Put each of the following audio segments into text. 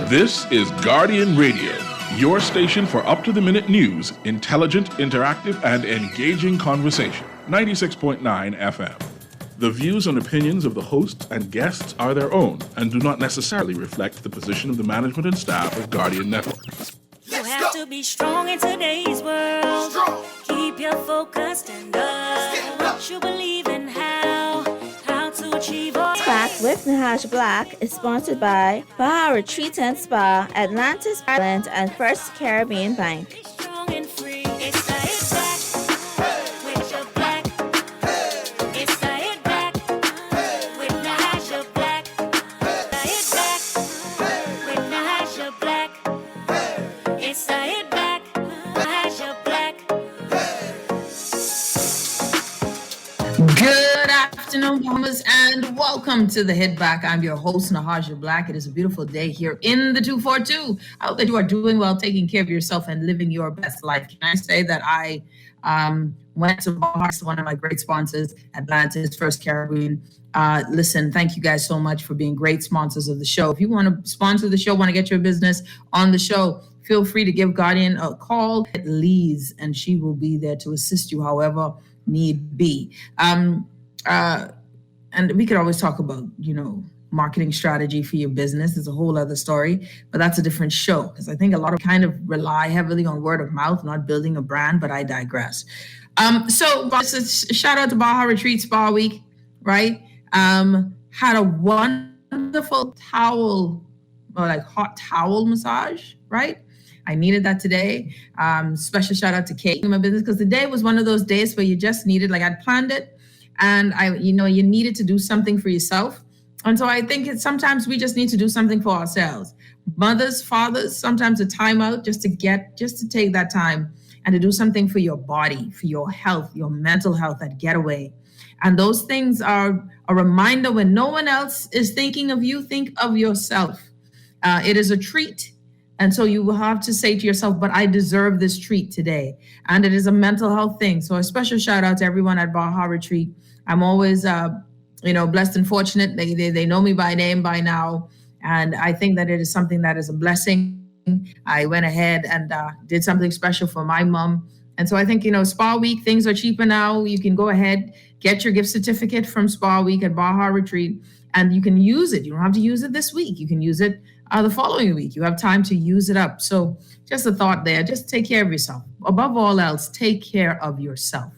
This is Guardian Radio, your station for up-to-the-minute news, intelligent, interactive, and engaging conversation. 96.9 FM. The views and opinions of the hosts and guests are their own and do not necessarily reflect the position of the management and staff of Guardian Network. You have to be strong in today's world. Keep your focus and up. You believe in how to achieve all. Back with Nahaja Black is sponsored by Bahamas Retreat and Spa, Atlantis Island, and First Caribbean Bank. Strong and free. It's the Hit Back with your black. It's the Hit Back with Nahaja Black. The Hit Back with Nahaja Black. It's the Hit Back, Nahaja Black. Good afternoon, Bahamas, and welcome to the Hit Back. I'm your host, Nahaja Black. It is a beautiful day here in the 242. I hope that you are doing well, taking care of yourself, and living your best life. Can I say that I went to Bahamas, one of my great sponsors, Atlantis, First Caribbean. Listen, thank you guys so much for being great sponsors of the show. If you want to sponsor the show, want to get your business on the show, feel free to give Guardian a call at Lee's, and she will be there to assist you however need be. And we could always talk about, marketing strategy for your business. It's a whole other story, but that's a different show because I think a lot of kind of rely heavily on word of mouth, not building a brand, but I digress. So shout out to Baja Retreat Spa Week, right? Had a wonderful towel, or like hot towel massage, right? I needed that today. Special shout out to Kate in my business because today was one of those days where you just needed, like I'd planned it, and you needed to do something for yourself. And so I think sometimes we just need to do something for ourselves. Mothers, fathers, sometimes a time out just to take that time and to do something for your body, for your health, your mental health, that getaway. And those things are a reminder when no one else is thinking of you, think of yourself. It is a treat. And so you will have to say to yourself, but I deserve this treat today. And it is a mental health thing. So a special shout out to everyone at Baja Retreat. I'm always, blessed and fortunate. They know me by name by now. And I think that it is something that is a blessing. I went ahead and did something special for my mom. And so I think, Spa Week, things are cheaper now. You can go ahead, get your gift certificate from Spa Week at Baja Retreat, and you can use it. You don't have to use it this week. You can use it the following week. You have time to use it up. So just a thought there, just take care of yourself. Above all else, take care of yourself.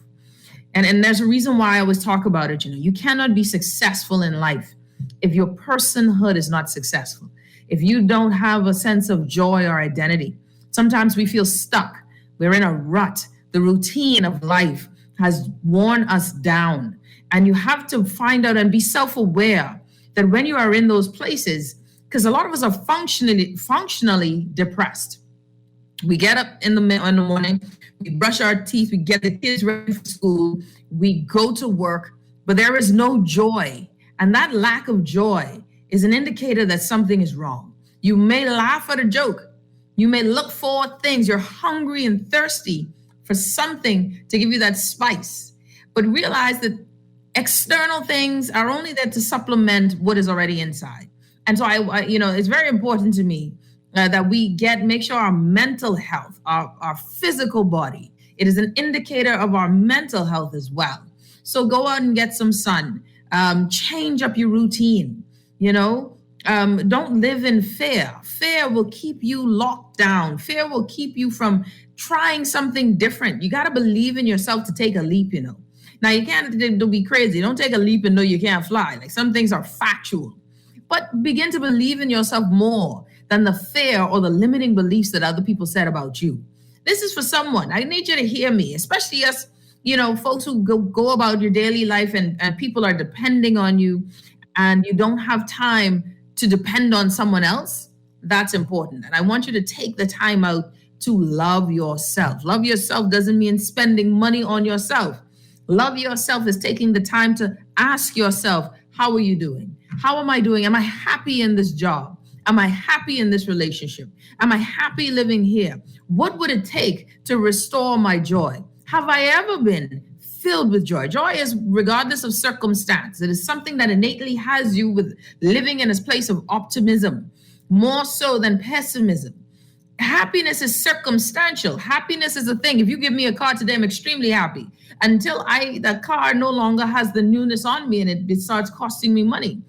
And there's a reason why I always talk about it. You cannot be successful in life if your personhood is not successful. If you don't have a sense of joy or identity, sometimes we feel stuck. We're in a rut. The routine of life has worn us down. And you have to find out and be self-aware that when you are in those places, because a lot of us are functionally depressed. We get up in the morning, we brush our teeth, we get the kids ready for school, we go to work, but there is no joy. And that lack of joy is an indicator that something is wrong. You may laugh at a joke. You may look for things. You're hungry and thirsty for something to give you that spice. But realize that external things are only there to supplement what is already inside. And so I it's very important to me that we make sure our mental health, our physical body, it is an indicator of our mental health as well. So go out and get some sun, change up your routine, don't live in fear. Fear will keep you locked down. Fear will keep you from trying something different. You got to believe in yourself to take a leap, Now you can't be crazy. Don't take a leap and know you can't fly. Like some things are factual. But begin to believe in yourself more than the fear or the limiting beliefs that other people said about you. This is for someone. I need you to hear me, especially us, folks who go about your daily life and people are depending on you and you don't have time to depend on someone else. That's important. And I want you to take the time out to love yourself. Love yourself doesn't mean spending money on yourself. Love yourself is taking the time to ask yourself, how are you doing? How am I doing? Am I happy in this job? Am I happy in this relationship? Am I happy living here? What would it take to restore my joy? Have I ever been filled with joy? Joy is regardless of circumstance. It is something that innately has you with living in a place of optimism. more so than pessimism. Happiness is circumstantial. Happiness is a thing. If you give me a car today, I'm extremely happy. Until the car no longer has the newness on me and it starts costing me money.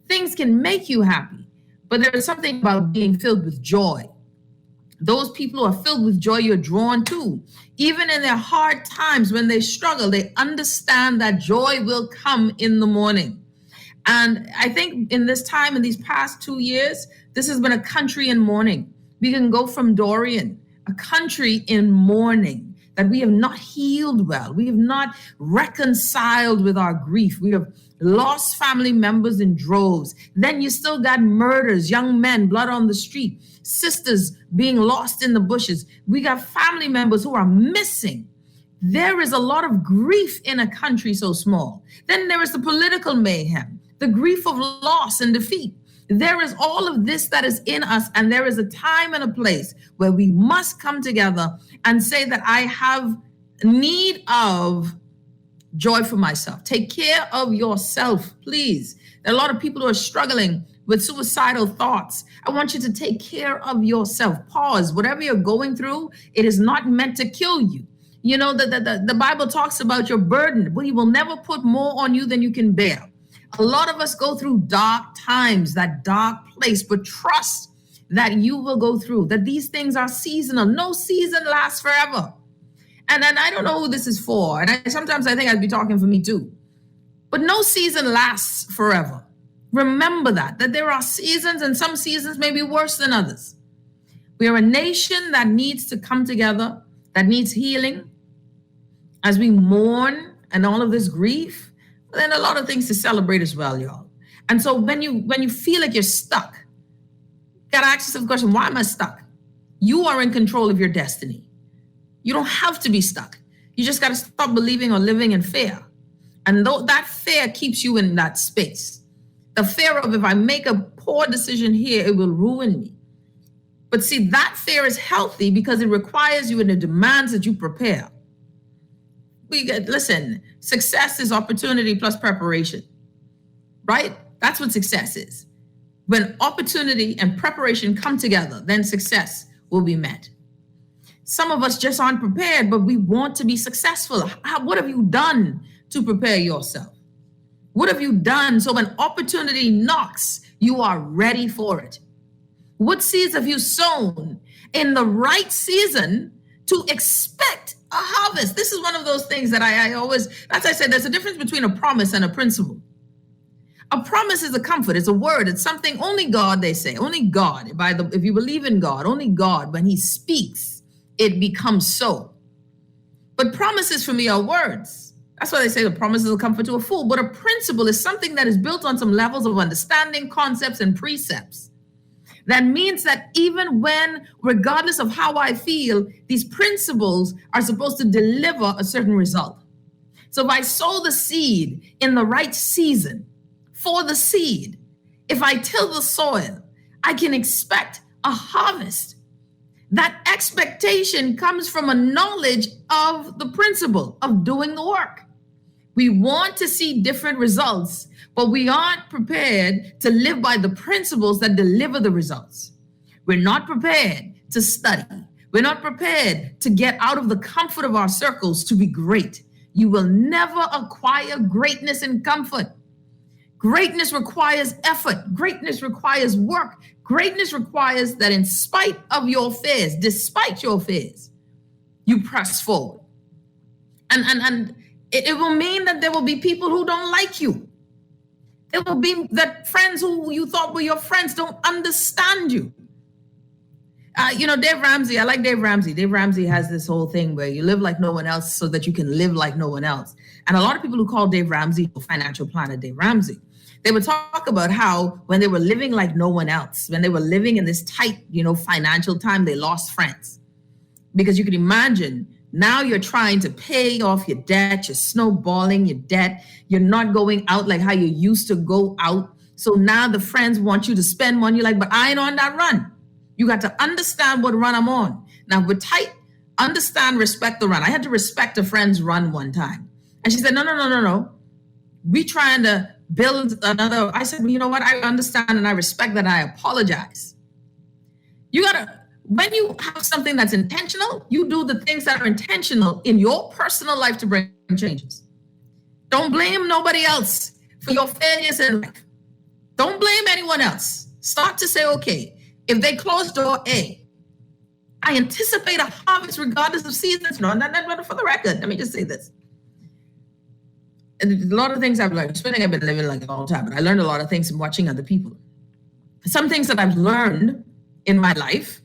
Things can make you happy, but there is something about being filled with joy. Those people who are filled with joy, you're drawn to. Even in their hard times, when they struggle, they understand that joy will come in the morning. And I think in this time, in these past 2 years, this has been a country in mourning. We can go from Dorian, a country in mourning, that we have not healed well. We have not reconciled with our grief. We have lost family members in droves. Then you still got murders, young men, blood on the street, sisters being lost in the bushes. We got family members who are missing. There is a lot of grief in a country so small. Then there is the political mayhem, the grief of loss and defeat. There is all of this that is in us, and there is a time and a place where we must come together and say that I have need of joy for myself. Take care of yourself, please. There are a lot of people who are struggling with suicidal thoughts. I want you to take care of yourself. Pause. Whatever you're going through, it is not meant to kill you. You know, the Bible talks about your burden, but he will never put more on you than you can bear. A lot of us go through dark times, that dark place, but trust that you will go through, that these things are seasonal. No season lasts forever. And I don't know who this is for. And sometimes I think I'd be talking for me too. But no season lasts forever. Remember that there are seasons, and some seasons may be worse than others. We are a nation that needs to come together, that needs healing as we mourn and all of this grief. Then a lot of things to celebrate as well, y'all. And so when you feel like you're stuck, you gotta ask yourself the question, why am I stuck? You are in control of your destiny. You don't have to be stuck. You just gotta stop believing or living in fear. And that fear keeps you in that space. The fear of, if I make a poor decision here, it will ruin me. But see, that fear is healthy because it requires you and it demands that you prepare. Listen, success is opportunity plus preparation, right? That's what success is. When opportunity and preparation come together, then success will be met. Some of us just aren't prepared, but we want to be successful. What have you done to prepare yourself? What have you done so when opportunity knocks, you are ready for it? What seeds have you sown in the right season to expect a harvest? This is one of those things that I always, as I said, there's a difference between a promise and a principle. A promise is a comfort, it's a word, it's something only God, they say, only God. If you believe in God, only God, when he speaks, it becomes so. But promises for me are words. That's why they say the promise is a comfort to a fool. But a principle is something that is built on some levels of understanding, concepts, and precepts. That means that even when, regardless of how I feel, these principles are supposed to deliver a certain result. So if I sow the seed in the right season for the seed, if I till the soil, I can expect a harvest. That expectation comes from a knowledge of the principle of doing the work. We want to see different results, but we aren't prepared to live by the principles that deliver the results. We're not prepared to study. We're not prepared to get out of the comfort of our circles to be great. You will never acquire greatness in comfort. Greatness requires effort. Greatness requires work. Greatness requires that in spite of your fears, despite your fears, you press forward. And it will mean that there will be people who don't like you. There will be that friends who you thought were your friends don't understand you. Dave Ramsey, I like Dave Ramsey. Dave Ramsey has this whole thing where you live like no one else so that you can live like no one else. And a lot of people who call Dave Ramsey a financial planner, Dave Ramsey, they would talk about how when they were living like no one else, when they were living in this tight, financial time, they lost friends. Because you can imagine, now you're trying to pay off your debt, you're snowballing your debt, you're not going out like how you used to go out. So now the friends want you to spend money. You're like, but I ain't on that run. You got to understand what run I'm on. Now, we're tight, understand, respect the run. I had to respect a friend's run one time. And she said, no. We trying to build another. I said, well, you know what? I understand and I respect that. I apologize. When you have something that's intentional, you do the things that are intentional in your personal life to bring changes. Don't blame nobody else for your failures in life. Don't blame anyone else. Start to say, okay, if they close door A, I anticipate a harvest regardless of seasons. No, not for the record. Let me just say this. And a lot of things I've learned. I've been living like a long time, but I learned a lot of things from watching other people. Some things that I've learned in my life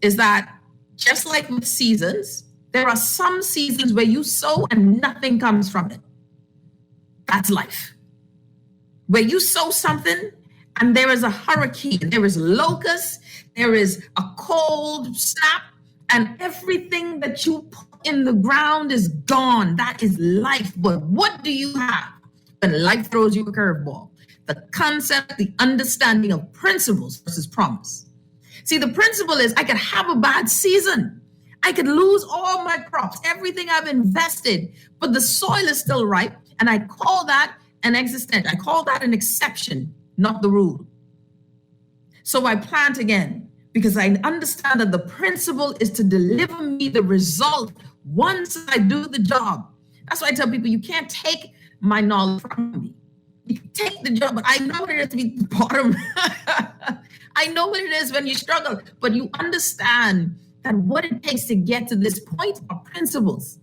is that just like with seasons, there are some seasons where you sow and nothing comes from it. That's life. Where you sow something and there is a hurricane, there is locusts, there is a cold snap, and everything that you put in the ground is gone. That is life. But what do you have when life throws you a curveball? The concept, the understanding of principles versus promise. See, the principle is I could have a bad season. I could lose all my crops, everything I've invested, but the soil is still ripe. And I call that an existential. I call that an exception, not the rule. So I plant again because I understand that the principle is to deliver me the result once I do the job. That's why I tell people you can't take my knowledge from me. You can take the job, but I know what it is to be the bottom. I know what it is when you struggle, but you understand that what it takes to get to this point are principles.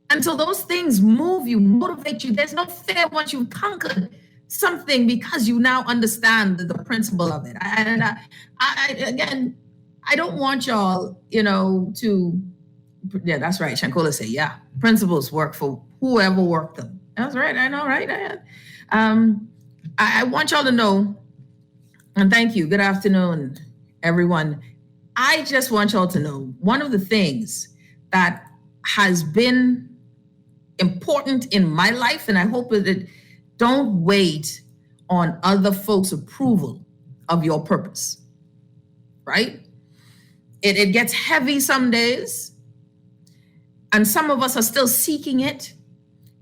Until those things move you, motivate you, there's no fear once you've conquered something because you now understand the principle of it. And I don't want y'all, to, yeah, that's right. Shankola say, yeah, principles work for whoever worked them. That's right. I know, right? I want y'all to know, and thank you. Good afternoon, everyone. I just want y'all to know one of the things that has been important in my life, and I hope that it don't wait on other folks' approval of your purpose, right? It gets heavy some days, and some of us are still seeking it,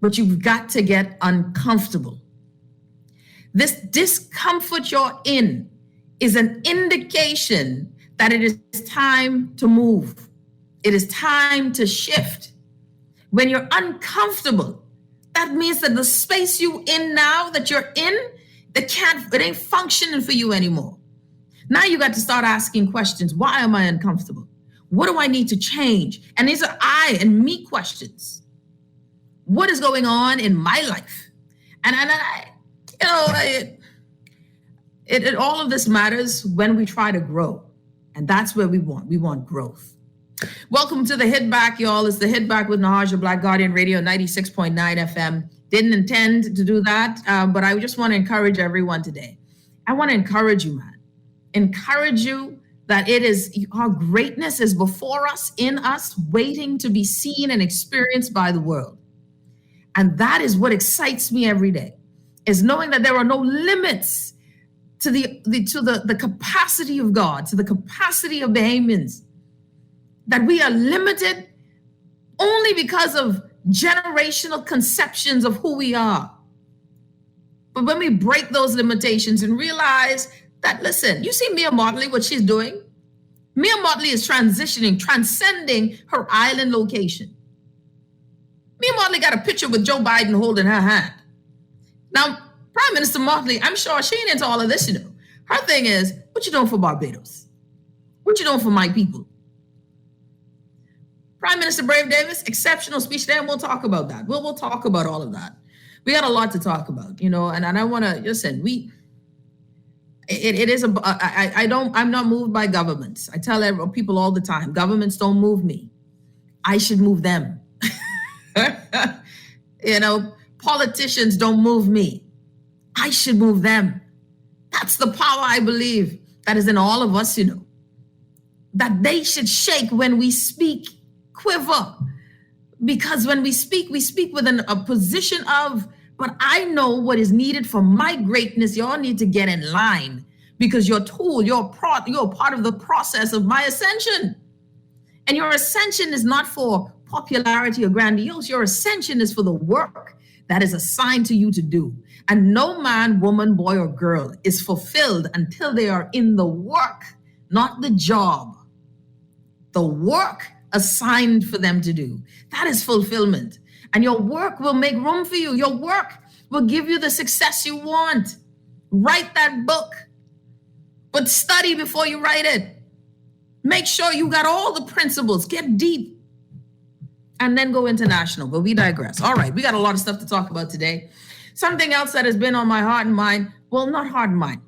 but you've got to get uncomfortable. This discomfort you're in is an indication that it is time to move. It is time to shift. When you're uncomfortable, that means that the space you in now that you're in, it ain't functioning for you anymore. Now you got to start asking questions. Why am I uncomfortable? What do I need to change? And these are I and me questions. What is going on in my life? And all of this matters when we try to grow. And that's where we want growth. Welcome to the Hit Back, y'all. It's the Hit Back with Nahaja, Black Guardian Radio, 96.9 FM. Didn't intend to do that, but I just want to encourage everyone today. I want to encourage you, man. Encourage you that our greatness is before us, in us, waiting to be seen and experienced by the world. And that is what excites me every day, is knowing that there are no limits to the capacity of God, to the capacity of Bahamians, that we are limited only because of generational conceptions of who we are. But when we break those limitations and realize that, listen, you see Mia Motley, what she's doing? Mia Motley is transcending her island location. Mia Motley got a picture with Joe Biden holding her hand. Now, Prime Minister Motley, I'm sure she ain't into all of this, Her thing is, what you doing for Barbados? What you doing for my people? Prime Minister Brave Davis, exceptional speech there, and we'll talk about that. We'll talk about all of that. We got a lot to talk about, and I want to listen. I'm not moved by governments. I tell people all the time, governments don't move me. I should move them. Politicians don't move me. I should move them. That's the power I believe that is in all of us, that they should shake when we speak, quiver. Because when we speak with a position of, but I know what is needed for my greatness. Y'all need to get in line because you're part of the process of my ascension. And your ascension is not for popularity or grandiose. Your ascension is for the work that is assigned to you to do. And no man, woman, boy, or girl is fulfilled until they are in the work not the job, the work assigned for them to do. That is fulfillment. And your work will make room for you. Your work will give you the success you want. Write that book, but study before you write it. Make sure you got all the principles, get deep, and then go international. But we digress. All right, we got a lot of stuff to talk about today. Something else that has been on my heart and mind, well, not heart and mind.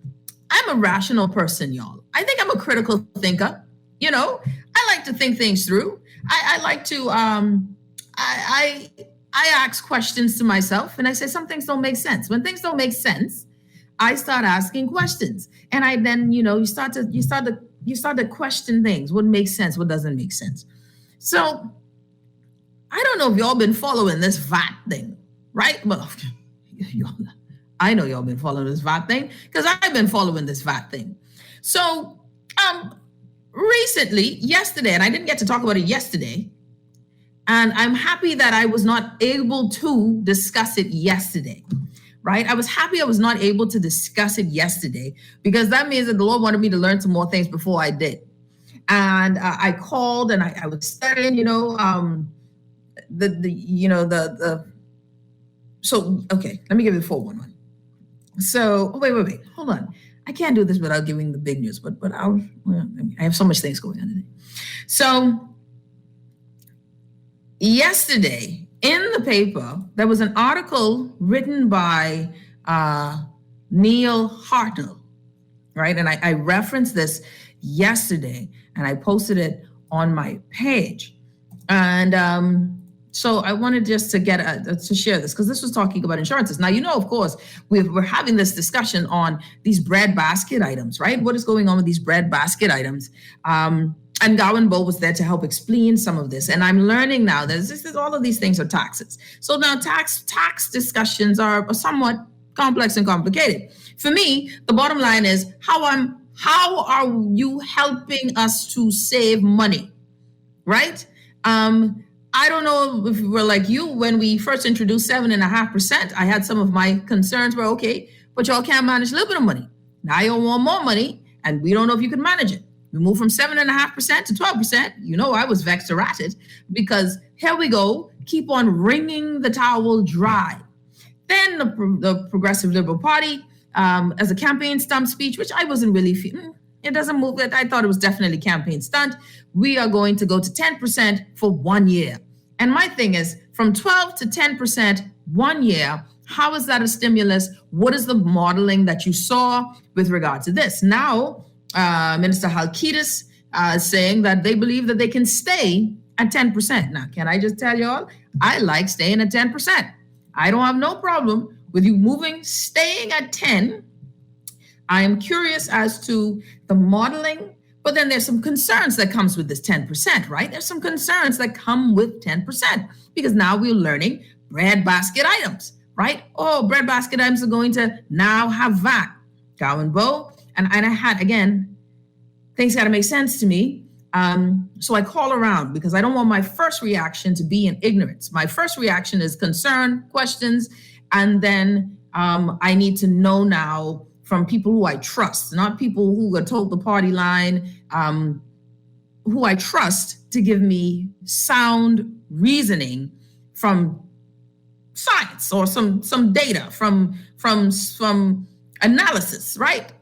I'm a rational person, y'all. I think I'm a critical thinker. You know, I like to think things through. I like to, I ask questions to myself, and I say some things don't make sense. When things don't make sense, I start asking questions, and I then, you start to question things. What makes sense? What doesn't make sense? So I don't know if y'all been following this VAT thing, right? Well, I know y'all been following this VAT thing because I've been following this VAT thing. So recently, yesterday, and I didn't get to talk about it yesterday, and I'm happy that I was not able to discuss it yesterday, right? I was happy I was not able to discuss it yesterday because that means that the Lord wanted me to learn some more things before I did. And I called and I was studying, so, okay, let me give you the 411. So, wait, hold on. I can't do this without giving the big news, but I have so much things going on today. So, yesterday in the paper, there was an article written by Neil Hartnell, right? And I referenced this yesterday and I posted it on my page. And so I wanted just to get to share this because this was talking about insurances. Now, of course, we're having this discussion on these breadbasket items, right? What is going on with these breadbasket items? And Gowan Bo was there to help explain some of this. And I'm learning now that all of these things are taxes. So now tax discussions are somewhat complex and complicated. For me, the bottom line is how are you helping us to save money, right? I don't know if we're like you when we first introduced 7.5%. I had some of my concerns were okay, but y'all can't manage a little bit of money. Now you want more money, and we don't know if you can manage it. We moved from 7.5% to 12%. I was vexed or at it because here we go, keep on wringing the towel dry. Then the Progressive Liberal Party, as a campaign stunt speech, which I wasn't really feeling. It doesn't move it. I thought it was definitely campaign stunt. We are going to go to 10% for 1 year. And my thing is from 12 to 10% 1 year, how is that a stimulus? What is the modeling that you saw with regard to this? Now, Minister Halkitis is saying that they believe that they can stay at 10%. Now, can I just tell y'all, I like staying at 10%. I don't have no problem with you staying at 10. I am curious as to the modeling, but then there's some concerns that comes with this 10%, right? There's some concerns that come with 10% because now we're learning breadbasket items, right? Oh, breadbasket items are going to now have VAT. Gowan Bo, and I had, again, things got to make sense to me. So I call around because I don't want my first reaction to be in ignorance. My first reaction is concern, questions, and then I need to know now from people who I trust, not people who are told the party line, who I trust to give me sound reasoning from science or some data from analysis, right?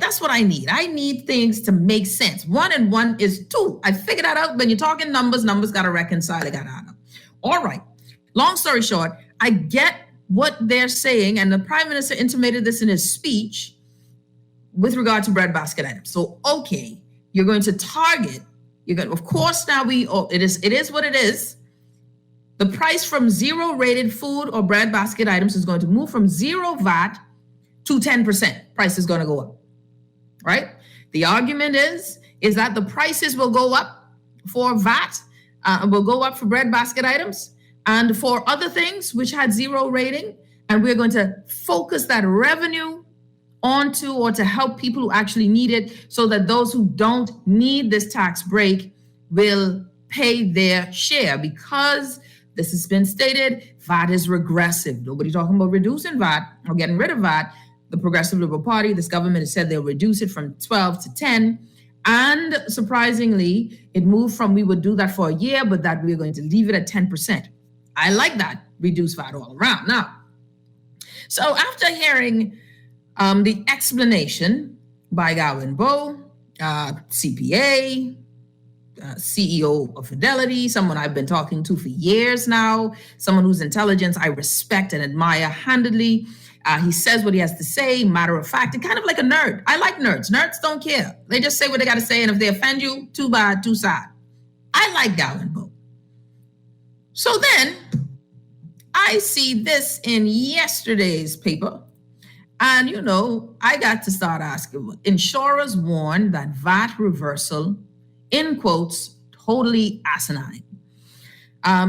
That's what I need. I need things to make sense. 1 and 1 is 2. I figured that out. When you're talking numbers got to reconcile. I got to add up. All right. Long story short, I get what they're saying, and the Prime Minister intimated this in his speech with regard to breadbasket items. So, okay, you're going to target. Of course, now it is what it is. The price from zero rated food or breadbasket items is going to move from 0 VAT to 10%. Price is going to go up, right? The argument is that the prices will go up for VAT, will go up for breadbasket items and for other things which had 0 rating. And we're going to focus that revenue onto or to help people who actually need it so that those who don't need this tax break will pay their share because this has been stated, VAT is regressive. Nobody talking about reducing VAT or getting rid of VAT. The Progressive Liberal Party, this government has said they'll reduce it from 12 to 10. And surprisingly, it moved from we would do that for a year, but that we're going to leave it at 10%. I like that, reduce VAT all around. Now, so after hearing the explanation by Gowan Bowe, CPA, CEO of Fidelity, someone I've been talking to for years now, someone whose intelligence I respect and admire handedly. He says what he has to say, matter of fact, and kind of like a nerd. I like nerds. Nerds don't care. They just say what they got to say, and if they offend you, too bad, too sad. I like Gowan Bowe. So then I see this in yesterday's paper, and I got to start asking. Insurers warn that VAT reversal, in quotes, totally asinine.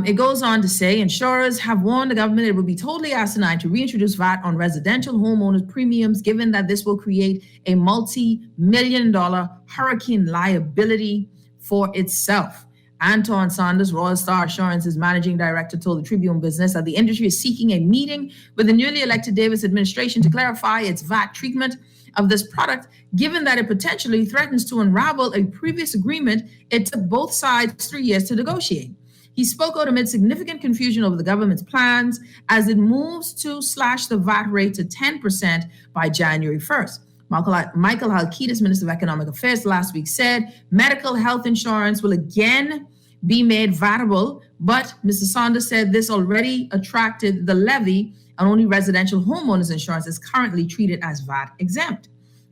It goes on to say insurers have warned the government it would be totally asinine to reintroduce VAT on residential homeowners' premiums, given that this will create a multi-million-dollar hurricane liability for itself. Anton Saunders, Royal Star Assurance's managing director, told the Tribune Business that the industry is seeking a meeting with the newly elected Davis administration to clarify its VAT treatment of this product, given that it potentially threatens to unravel a previous agreement it took both sides 3 years to negotiate. He spoke out amid significant confusion over the government's plans as it moves to slash the VAT rate to 10% by January 1st. Michael Halkitis, Minister of Economic Affairs, last week said medical health insurance will again be made VATable, but Mr. Saunders said this already attracted the levy, and only residential homeowners insurance is currently treated as VAT exempt,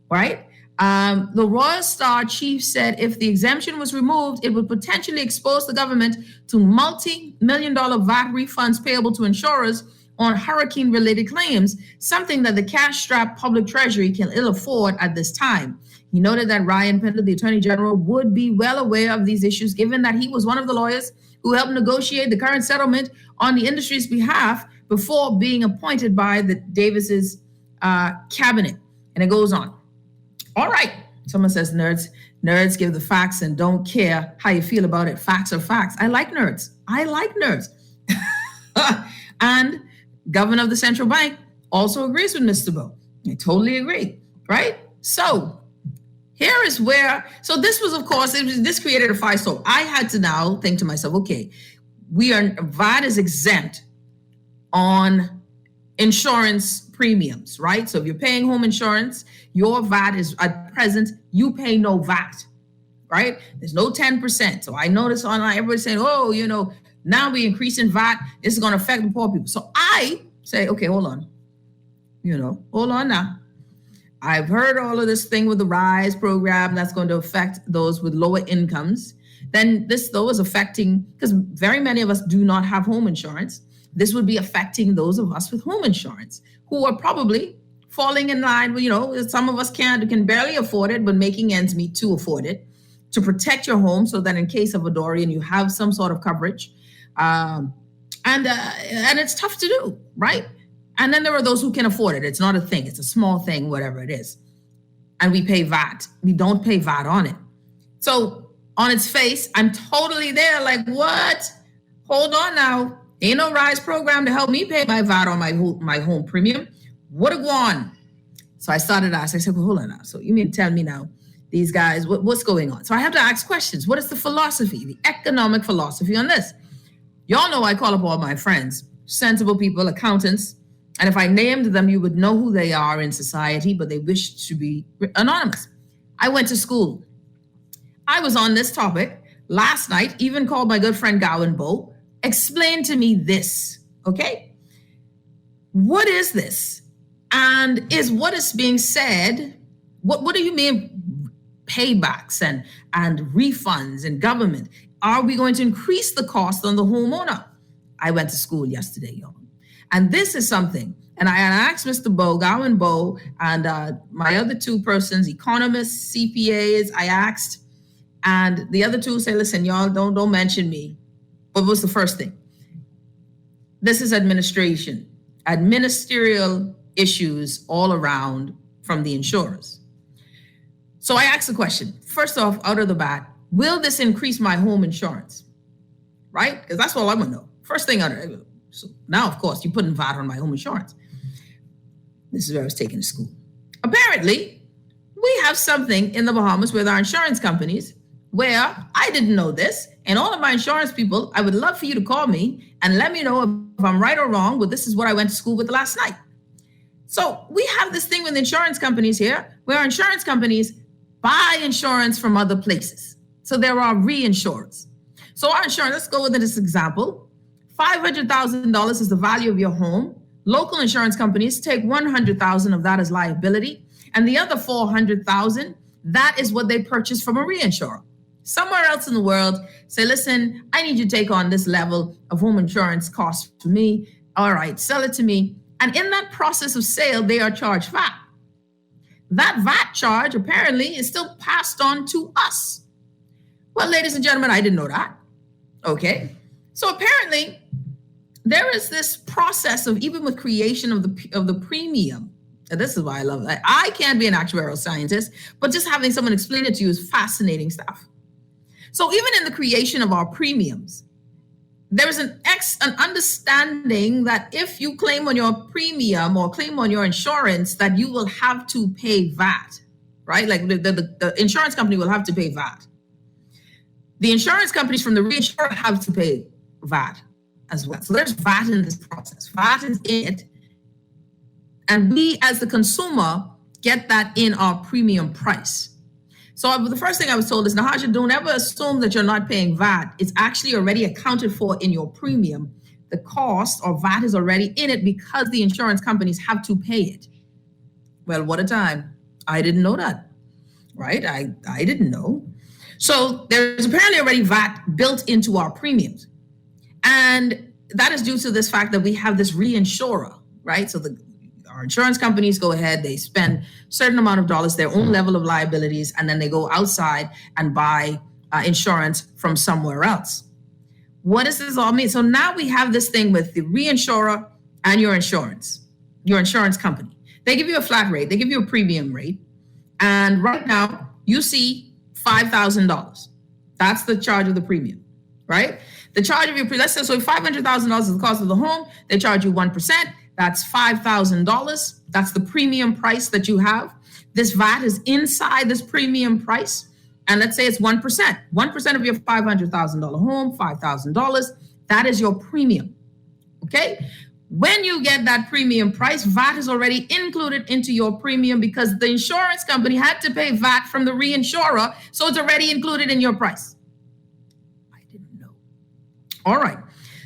right? The Royal Star chief said if the exemption was removed, it would potentially expose the government to multi-million-dollar VAT refunds payable to insurers on hurricane-related claims, something that the cash-strapped public treasury can ill afford at this time. He noted that Ryan Pendle, the Attorney General, would be well aware of these issues, given that he was one of the lawyers who helped negotiate the current settlement on the industry's behalf before being appointed by the Davis's cabinet. And it goes on. All right. Someone says nerds give the facts and don't care how you feel about it. Facts are facts. I like nerds. And governor of the central bank also agrees with Mr. Bowe. I totally agree, right? So here is where, so this was, of course, this created a firestorm. I had to now think to myself, okay, VAT is exempt on insurance premiums, right? So if you're paying home insurance, your VAT is at present, you pay no VAT, right? There's no 10%. So I notice online, everybody's saying, oh, now we increasing VAT, this is going to affect the poor people. So I say, okay, hold on. Hold on now. I've heard all of this thing with the RISE program that's going to affect those with lower incomes. Then this, though, is affecting, because very many of us do not have home insurance. This would be affecting those of us with home insurance who are probably falling in line with, some of us can barely afford it, but making ends meet to afford it, to protect your home so that in case of a Dorian, you have some sort of coverage. And it's tough to do, right? And then there are those who can afford it. It's not a thing. It's a small thing, whatever it is. And we pay VAT. We don't pay VAT on it. So on its face, I'm totally there. Like, what? Hold on now. Ain't no RISE program to help me pay my VAT on my home premium. What a go on? So I started asking. I said, well, hold on now. So you mean to tell me now, these guys, what's going on? So I have to ask questions. What is the philosophy, the economic philosophy on this? Y'all know I call up all my friends, sensible people, accountants. And if I named them, you would know who they are in society, but they wish to be anonymous. I went to school. I was on this topic last night, even called my good friend Gowan Bowe, explain to me this, okay? What is this? And is what is being said, what do you mean paybacks and refunds and government? Are we going to increase the cost on the homeowner? I went to school yesterday, y'all. And this is something, and I asked Mr. Bowe, Gowan Bowe, and my other two persons, economists, CPAs, I asked, and the other two say, listen, y'all, don't mention me. What was the first thing? This is administration, ministerial issues all around from the insurers. So I asked the question, first off, out of the bat, will this increase my home insurance? Right? Because that's all I want to know. First thing out of it. So now, of course, you're putting VAT on my home insurance. This is where I was taken to school. Apparently, we have something in the Bahamas with our insurance companies where I didn't know this. And all of my insurance people, I would love for you to call me and let me know if I'm right or wrong, but this is what I went to school with last night. So we have this thing with insurance companies here where our insurance companies buy insurance from other places. So there are reinsurers. So our insurance, let's go with this example. $500,000 is the value of your home. Local insurance companies take $100,000 of that as liability. And the other $400,000, that is what they purchase from a reinsurer. Somewhere else in the world, say, listen, I need you to take on this level of home insurance cost for me. All right, sell it to me. And in that process of sale, they are charged VAT. That VAT charge apparently is still passed on to us. Well, ladies and gentlemen, I didn't know that. Okay. So apparently there is this process of, even with creation of the premium. And this is why I love that. I can't be an actuarial scientist, but just having someone explain it to you is fascinating stuff. So even in the creation of our premiums, there is an understanding that if you claim on your premium or claim on your insurance, that you will have to pay VAT, right? Like the insurance company will have to pay VAT. The insurance companies from the reinsurer have to pay VAT as well. So there's VAT in this process. VAT is in it. And we, as the consumer, get that in our premium price. So the first thing I was told is, Nahaja, don't ever assume that you're not paying VAT. It's actually already accounted for in your premium. The cost or VAT is already in it because the insurance companies have to pay it. Well, what a time. I didn't know that, right? I didn't know. So there's apparently already VAT built into our premiums. And that is due to this fact that we have this reinsurer, right? So our insurance companies go ahead, they spend a certain amount of dollars, their own level of liabilities, and then they go outside and buy insurance from somewhere else. What does this all mean? So now we have this thing with the reinsurer and your insurance company. They give you a flat rate, they give you a premium rate. And right now you see $5,000. That's the charge of the premium, right? The charge of your, let's say, so $500,000 is the cost of the home, they charge you 1%. That's $5,000. That's the premium price that you have. This VAT is inside this premium price. And let's say it's 1%. 1% of your $500,000 home, $5,000. That is your premium. Okay? When you get that premium price, VAT is already included into your premium because the insurance company had to pay VAT from the reinsurer. So it's already included in your price. I didn't know. All right.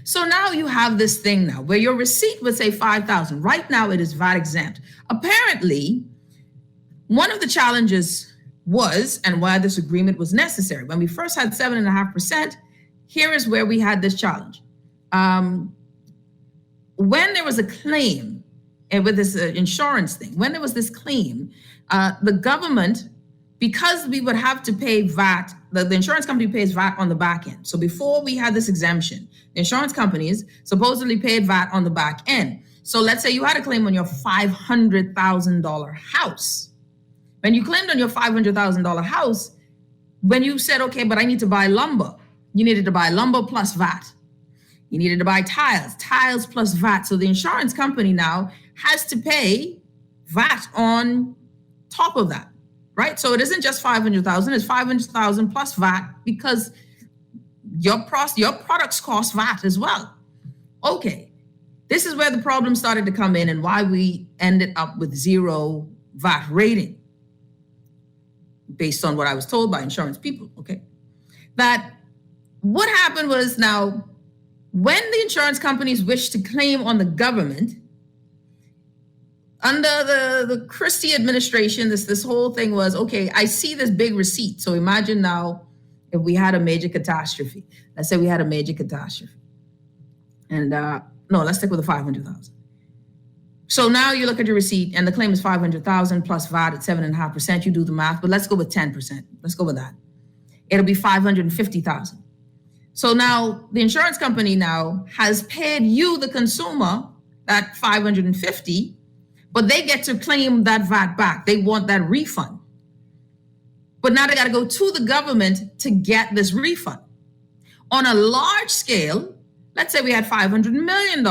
So now you have this thing now where your receipt would say $5,000. Right now it is VAT exempt. Apparently, one of the challenges was, and why this agreement was necessary, when we first had 7.5%, here is where we had this challenge. When there was a claim, and with this insurance thing, when there was this claim, the government, because we would have to pay VAT, the insurance company pays VAT on the back end. So before we had this exemption, the insurance companies supposedly paid VAT on the back end. So let's say you had a claim on your $500,000 house. When you claimed on your $500,000 house, when you said, okay, but I need to buy lumber, you needed to buy lumber plus VAT. You needed to buy tiles plus VAT. So the insurance company now has to pay VAT on top of that. Right? So it isn't just $500,000, it's $500,000 plus VAT because your products cost VAT as well. Okay. This is where the problem started to come in and why we ended up with 0 VAT rating based on what I was told by insurance people. Okay. That what happened was, now when the insurance companies wish to claim on the government, under the Christie administration, this whole thing was, okay, I see this big receipt. So imagine now if we had a major catastrophe. Let's say we had a major catastrophe. And no, let's stick with the 500,000. So now you look at your receipt and the claim is 500,000 plus VAT at 7.5%. You do the math, but let's go with 10%. Let's go with that. It'll be 550,000. So now the insurance company now has paid you, the consumer, that 550, but they get to claim that VAT back. They want that refund. But now they got to go to the government to get this refund. On a large scale, let's say we had $500 million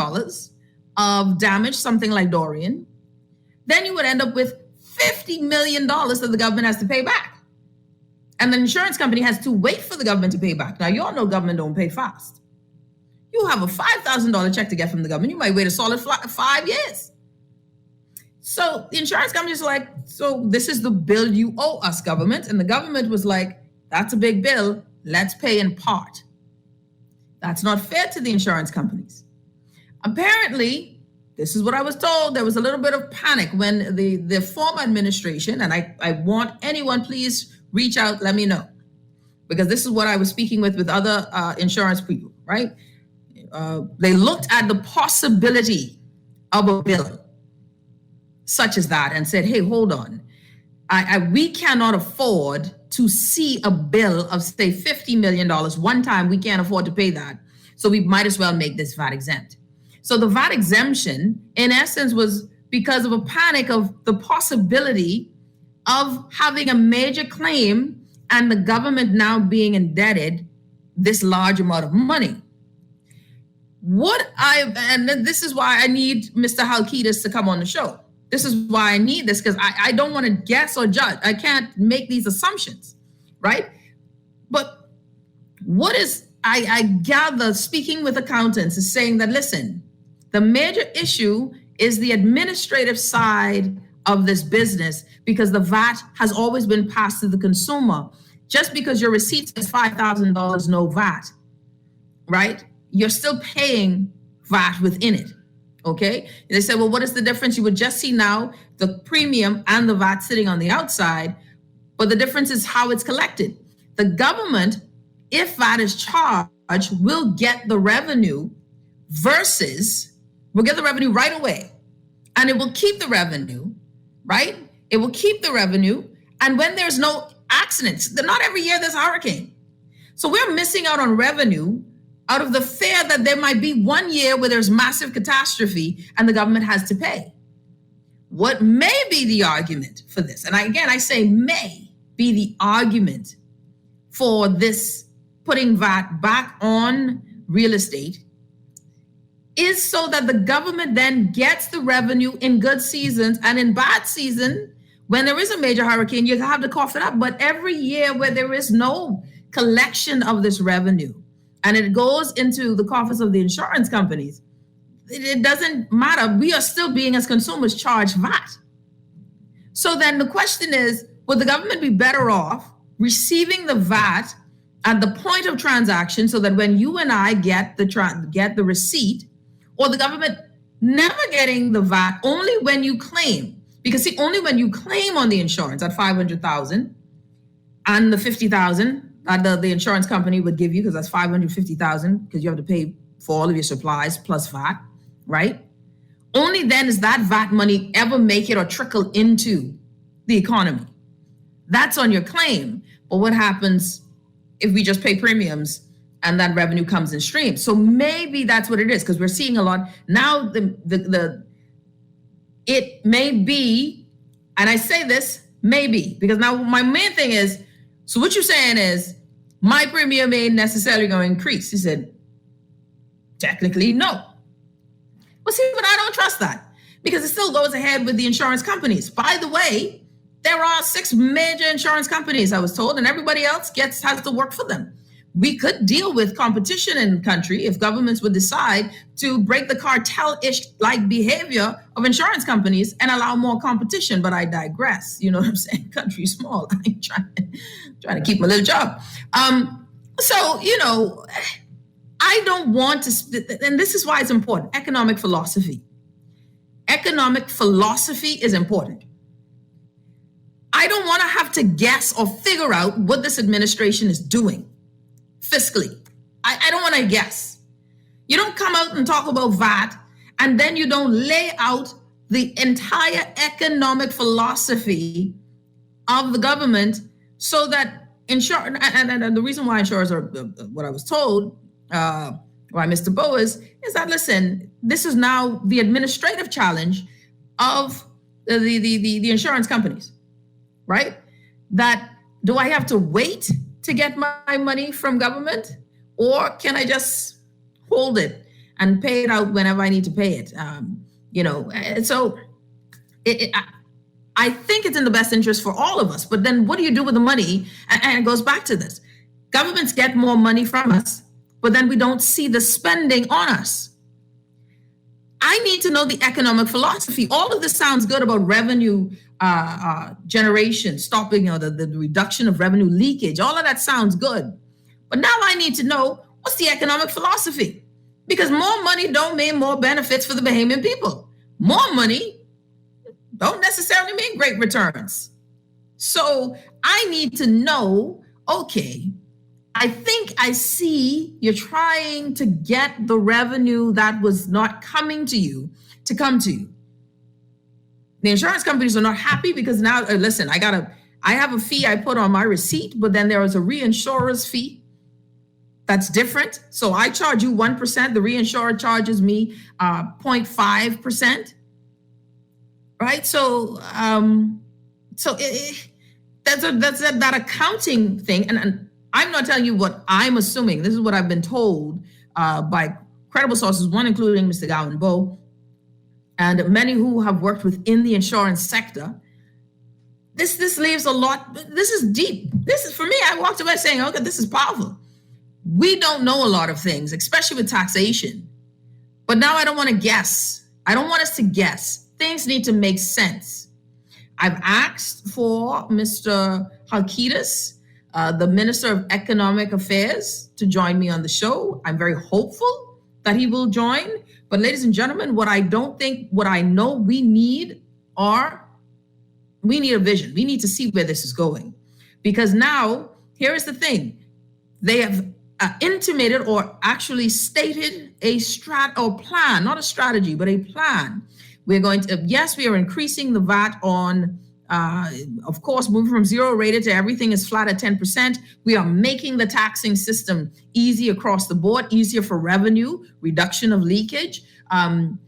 of damage, something like Dorian, then you would end up with $50 million that the government has to pay back. And the insurance company has to wait for the government to pay back. Now, you all know government don't pay fast. You have a $5,000 check to get from the government. You might wait a solid 5 years. So the insurance company is like, so this is the bill you owe us, government. And the government was like, that's a big bill. Let's pay in part. That's not fair to the insurance companies. Apparently, this is what I was told. There was a little bit of panic when the former administration, and I want anyone, please reach out, let me know. Because this is what I was speaking with other insurance people, right? They looked at the possibility of a bill such as that and said, hey, hold on. We cannot afford to see a bill of, say, $50 million one time. We can't afford to pay that. So we might as well make this VAT exempt. So the VAT exemption, in essence, was because of a panic of the possibility of having a major claim and the government now being indebted this large amount of money. And this is why I need Mr. Halkidas to come on the show. This is why I need this, because I don't want to guess or judge. I can't make these assumptions, right? But what is, I gather, speaking with accountants, is saying that, listen, the major issue is the administrative side of this business, because the VAT has always been passed to the consumer. Just because your receipt says $5,000, no VAT, right? You're still paying VAT within it. Okay. And they said, well, what is the difference? You would just see now the premium and the VAT sitting on the outside, but the difference is how it's collected. The government, if VAT is charged, will get the revenue we'll get the revenue right away. And it will keep the revenue, right? It will keep the revenue. And when there's no accidents, not every year there's a hurricane. So we're missing out on revenue out of the fear that there might be 1 year where there's massive catastrophe and the government has to pay. What may be the argument for this, and I say may be the argument for this putting VAT back on real estate, is so that the government then gets the revenue in good seasons, and in bad season, when there is a major hurricane, you have to cough it up. But every year where there is no collection of this revenue, and it goes into the coffers of the insurance companies, it doesn't matter. We are still being, as consumers, charged VAT. So then the question is, would the government be better off receiving the VAT at the point of transaction, so that when you and I get the receipt, or the government never getting the VAT only when you claim? Because see, only when you claim on the insurance at $500,000 and the $50,000 that the insurance company would give you, because that's $550,000, because you have to pay for all of your supplies plus VAT, right? Only then is that VAT money ever make it or trickle into the economy. That's on your claim. But what happens if we just pay premiums and that revenue comes in streams? So maybe that's what it is, because we're seeing a lot now. It may be, and I say this maybe because now my main thing is, so what you're saying is my premium ain't necessarily going to increase. He said, technically, no. Well, see, but I don't trust that, because it still goes ahead with the insurance companies. By the way, there are 6 major insurance companies, I was told, and everybody else has to work for them. We could deal with competition in the country if governments would decide to break the cartel-ish like behavior of insurance companies and allow more competition. But I digress. You know what I'm saying? Country small. I ain't trying to keep my little job. So, I don't want to, and this is why it's important, economic philosophy. Economic philosophy is important. I don't want to have to guess or figure out what this administration is doing fiscally. I don't want to guess. You don't come out and talk about VAT, and then you don't lay out the entire economic philosophy of the government, so that insurance, and the reason why insurers are, what I was told, by Mr. Boas, is that, listen, this is now the administrative challenge of the insurance companies, right? That, do I have to wait to get my money from government, or can I just hold it and pay it out whenever I need to pay it? So I think it's in the best interest for all of us. But then what do you do with the money? And it goes back to this. Governments get more money from us, but then we don't see the spending on us. I need to know the economic philosophy. All of this sounds good about revenue generation, stopping the reduction of revenue leakage. All of that sounds good. But now I need to know what's the economic philosophy? Because more money don't mean more benefits for the Bahamian people. More money don't necessarily mean great returns. So I need to know, okay, I think I see you're trying to get the revenue that was not coming to you to come to you. The insurance companies are not happy because now, listen, I have a fee I put on my receipt, but then there is a reinsurer's fee that's different. So I charge you 1%, the reinsurer charges me 0.5%. Right? So that's that accounting thing. And I'm not telling you what I'm assuming. This is what I've been told by credible sources, one including Mr. Gowan Bowe, and many who have worked within the insurance sector. This leaves a lot. This is deep. This is, for me, I walked away saying, okay, this is powerful. We don't know a lot of things, especially with taxation. But now I don't want to guess. I don't want us to guess. Things need to make sense. I've asked for Mr. Halkitis, the Minister of Economic Affairs, to join me on the show. I'm very hopeful that he will join. But ladies and gentlemen, what I know we need a vision. We need to see where this is going. Because now, here is the thing. They have intimated or actually stated a plan, not a strategy, but a plan. We're going to, yes, we are increasing the VAT on, of course, moving from zero rated to everything is flat at 10%. We are making the taxing system easy across the board, easier for revenue, reduction of leakage,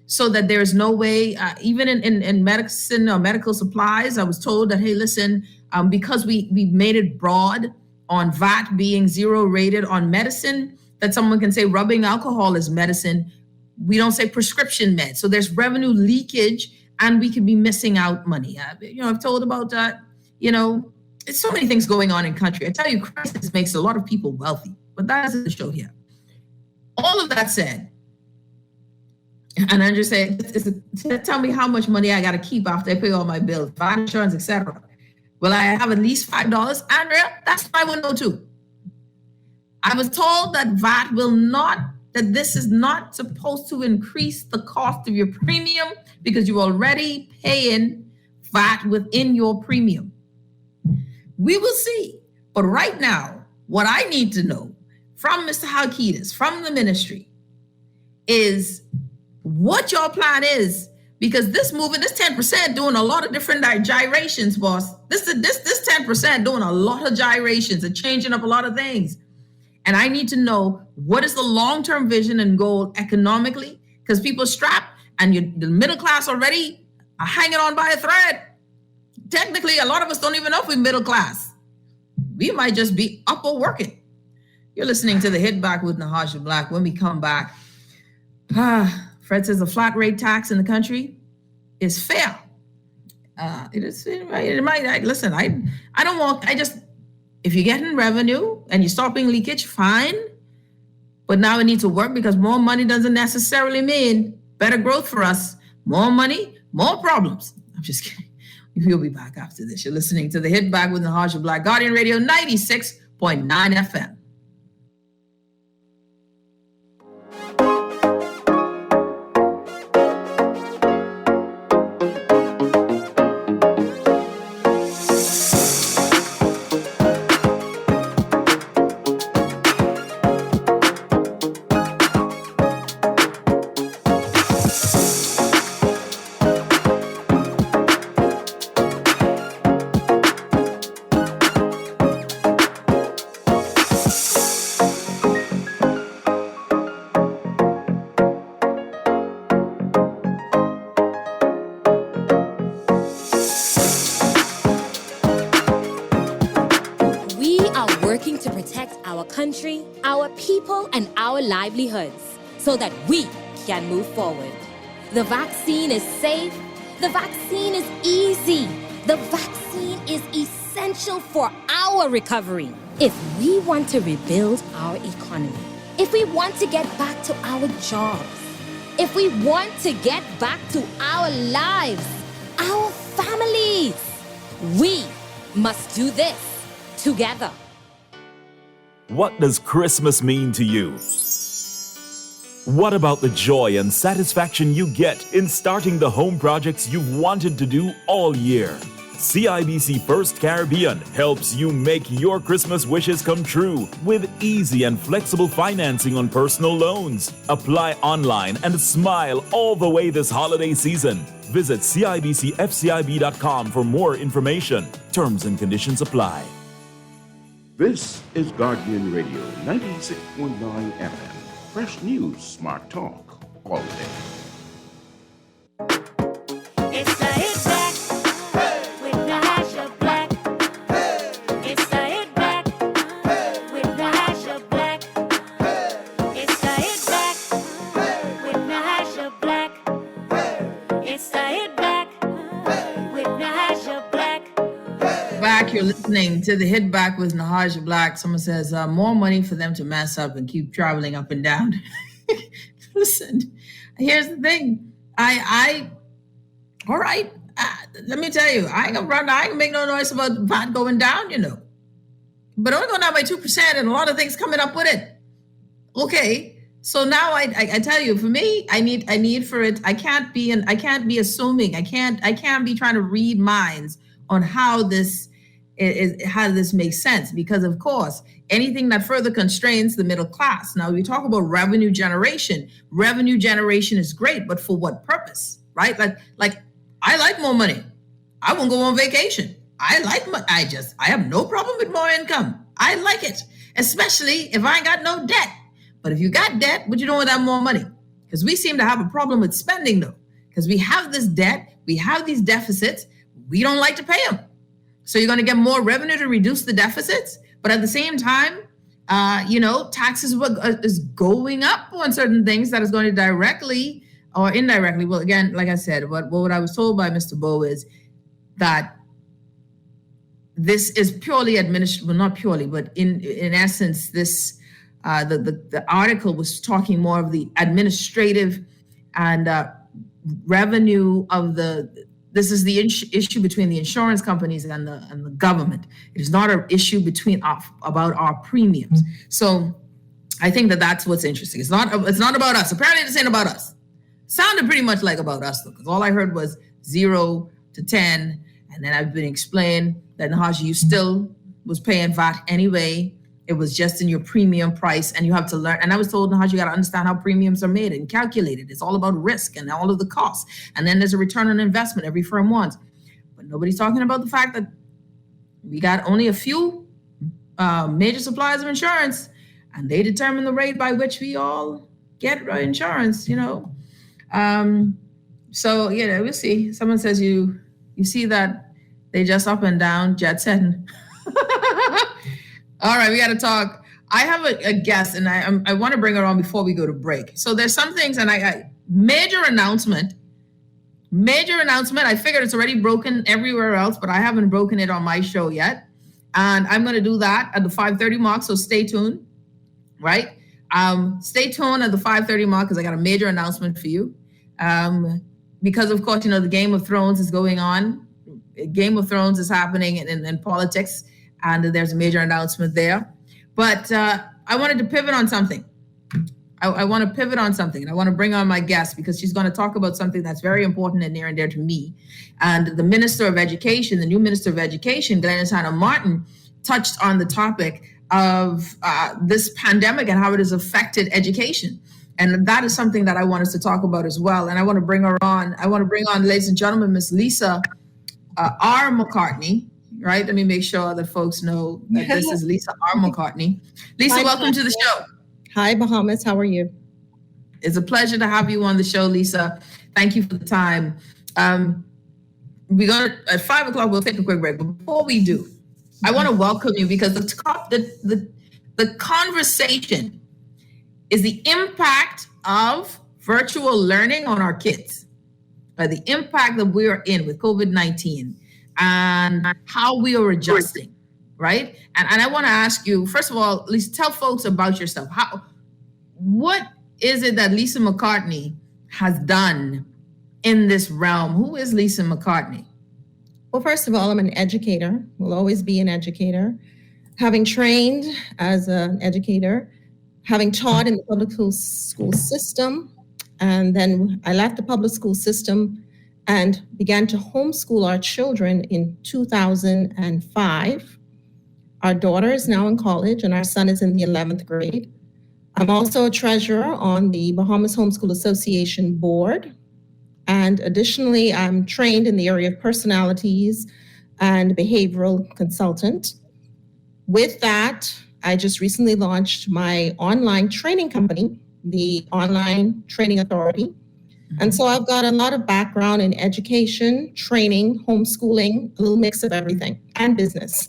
so that there's no way, even in medicine or medical supplies, I was told that, hey, listen, because we made it broad on VAT being zero rated on medicine, that someone can say rubbing alcohol is medicine. We don't say prescription meds. So there's revenue leakage and we could be missing out money. I've told about that. It's so many things going on in country. I tell you, crisis makes a lot of people wealthy, but that isn't the show here. All of that said, and I just say, tell me how much money I got to keep after I pay all my bills, VAT, insurance, etc. Will I have at least $5? Andrea, that's my window too. I was told that VAT that this is not supposed to increase the cost of your premium because you're already paying VAT within your premium. We will see. But right now, what I need to know from Mr. Halkitis, from the ministry, is what your plan is. Because this 10% doing a lot of different gyrations, boss. This 10% doing a lot of gyrations and changing up a lot of things. And I need to know what is the long-term vision and goal economically, because people are strapped and the middle class already are hanging on by a thread. Technically, a lot of us don't even know if we're middle class. We might just be up or working. You're listening to The Hit Back with Nahaja Black. When we come back, Fred says the flat rate tax in the country is fair. It is. It might. Listen, I don't want. If you're getting revenue and you're stopping leakage, fine. But now it needs to work because more money doesn't necessarily mean better growth for us. More money, more problems. I'm just kidding. We'll be back after this. You're listening to The Hit Back with Nahaja Black, Guardian Radio 96.9 FM. Country, our people, and our livelihoods so that we can move forward. The vaccine is safe. The vaccine is easy. The vaccine is essential for our recovery. If we want to rebuild our economy, if we want to get back to our jobs, if we want to get back to our lives, our families, we must do this together. What does Christmas mean to you? What about the joy and satisfaction you get in starting the home projects you've wanted to do all year? CIBC First Caribbean helps you make your Christmas wishes come true with easy and flexible financing on personal loans. Apply online and smile all the way this holiday season. Visit CIBCFCIB.com for more information. Terms and conditions apply. This is Guardian Radio 96.9 FM. Fresh news, smart talk, all day. It's the Hit Back with Nahaja Black. It's the Hit Back with Nahaja Black. It's the Hit Back with Nahaja Black. It's the Hit Back with Nahaja Black. Back, you're listening to the Hit Back with Nahaja Black. Someone says, more money for them to mess up and keep traveling up and down. Listen, here's the thing. All right, let me tell you, I ain't gonna make no noise about the pot going down, but only going down by 2% and a lot of things coming up with it. Okay, so now I tell you, for me, I need for it. I can't be assuming. I can't be trying to read minds on how this makes sense, because of course anything that further constrains the middle class. Now we talk about revenue generation. Revenue generation is great, but for what purpose, right? Like I like more money. I won't go on vacation. I have no problem with more income. I like it, especially if I ain't got no debt. But if you got debt, what you doing with that more money? Because we seem to have a problem with spending though, because we have this debt, we have these deficits, we don't like to pay them. So you're going to get more revenue to reduce the deficits, but at the same time, taxes is going up on certain things that is going to directly or indirectly. Well, again, like I said, what I was told by Mr. Bowe is that this is purely administrative, well, not purely, but in essence, this the article was talking more of the administrative and revenue of this is the issue between the insurance companies and the government. It is not an issue about our premiums. So I think that's what's interesting. It's not about us. Apparently this ain't about us. Sounded pretty much like about us though, because all I heard was 0 to 10. And then I've been explained that Nahaja, you still was paying VAT anyway. It was just in your premium price, and you have to learn. And I was told, Nahaja, you got to understand how premiums are made and calculated. It's all about risk and all of the costs. And then there's a return on investment every firm wants. But nobody's talking about the fact that we got only a few major suppliers of insurance, and they determine the rate by which we all get insurance, So, we'll see. Someone says you see that they just up and down, jet setting. All right, we got to talk. I have a guest, and I want to bring her on before we go to break. So there's some things, and major announcement. I figured it's already broken everywhere else, but I haven't broken it on my show yet. And I'm going to do that at the 5:30 mark, so stay tuned, right? Stay tuned at the 5:30 mark because I got a major announcement for you. Because, of course, the Game of Thrones is going on. Game of Thrones is happening in politics. And there's a major announcement there. But I wanted to pivot on something. I want to pivot on something. And I want to bring on my guest because she's going to talk about something that's very important and near and dear to me. And the Minister of Education, the new Minister of Education, Glenys Hanna-Martin, touched on the topic of this pandemic and how it has affected education. And that is something that I want us to talk about as well. And I want to bring her on. I want to bring on, ladies and gentlemen, Miss Lisa R. McCartney. Right? Let me make sure that folks know that this is Lisa R. McCartney. Lisa, welcome to the show. Hi, Bahamas. How are you? It's a pleasure to have you on the show, Lisa. Thank you for the time. We're going to, at 5 o'clock, we'll take a quick break. But before we do, I want to welcome you because the conversation is the impact of virtual learning on our kids, the impact that we are in with COVID-19. and how we are adjusting, right? And I want to ask you, first of all, Lisa, tell folks about yourself. What is it that Lisa McCartney has done in this realm? Who is Lisa McCartney? Well, first of all, I'm an educator, will always be an educator. Having trained as an educator, having taught in the public school system, and then I left the public school system and began to homeschool our children in 2005. Our daughter is now in college and our son is in the 11th grade. I'm also a treasurer on the Bahamas Homeschool Association board. And additionally, I'm trained in the area of personalities and behavioral consultant. With that, I just recently launched my online training company, the Online Training Authority. And so I've got a lot of background in education, training, homeschooling, a little mix of everything, and business.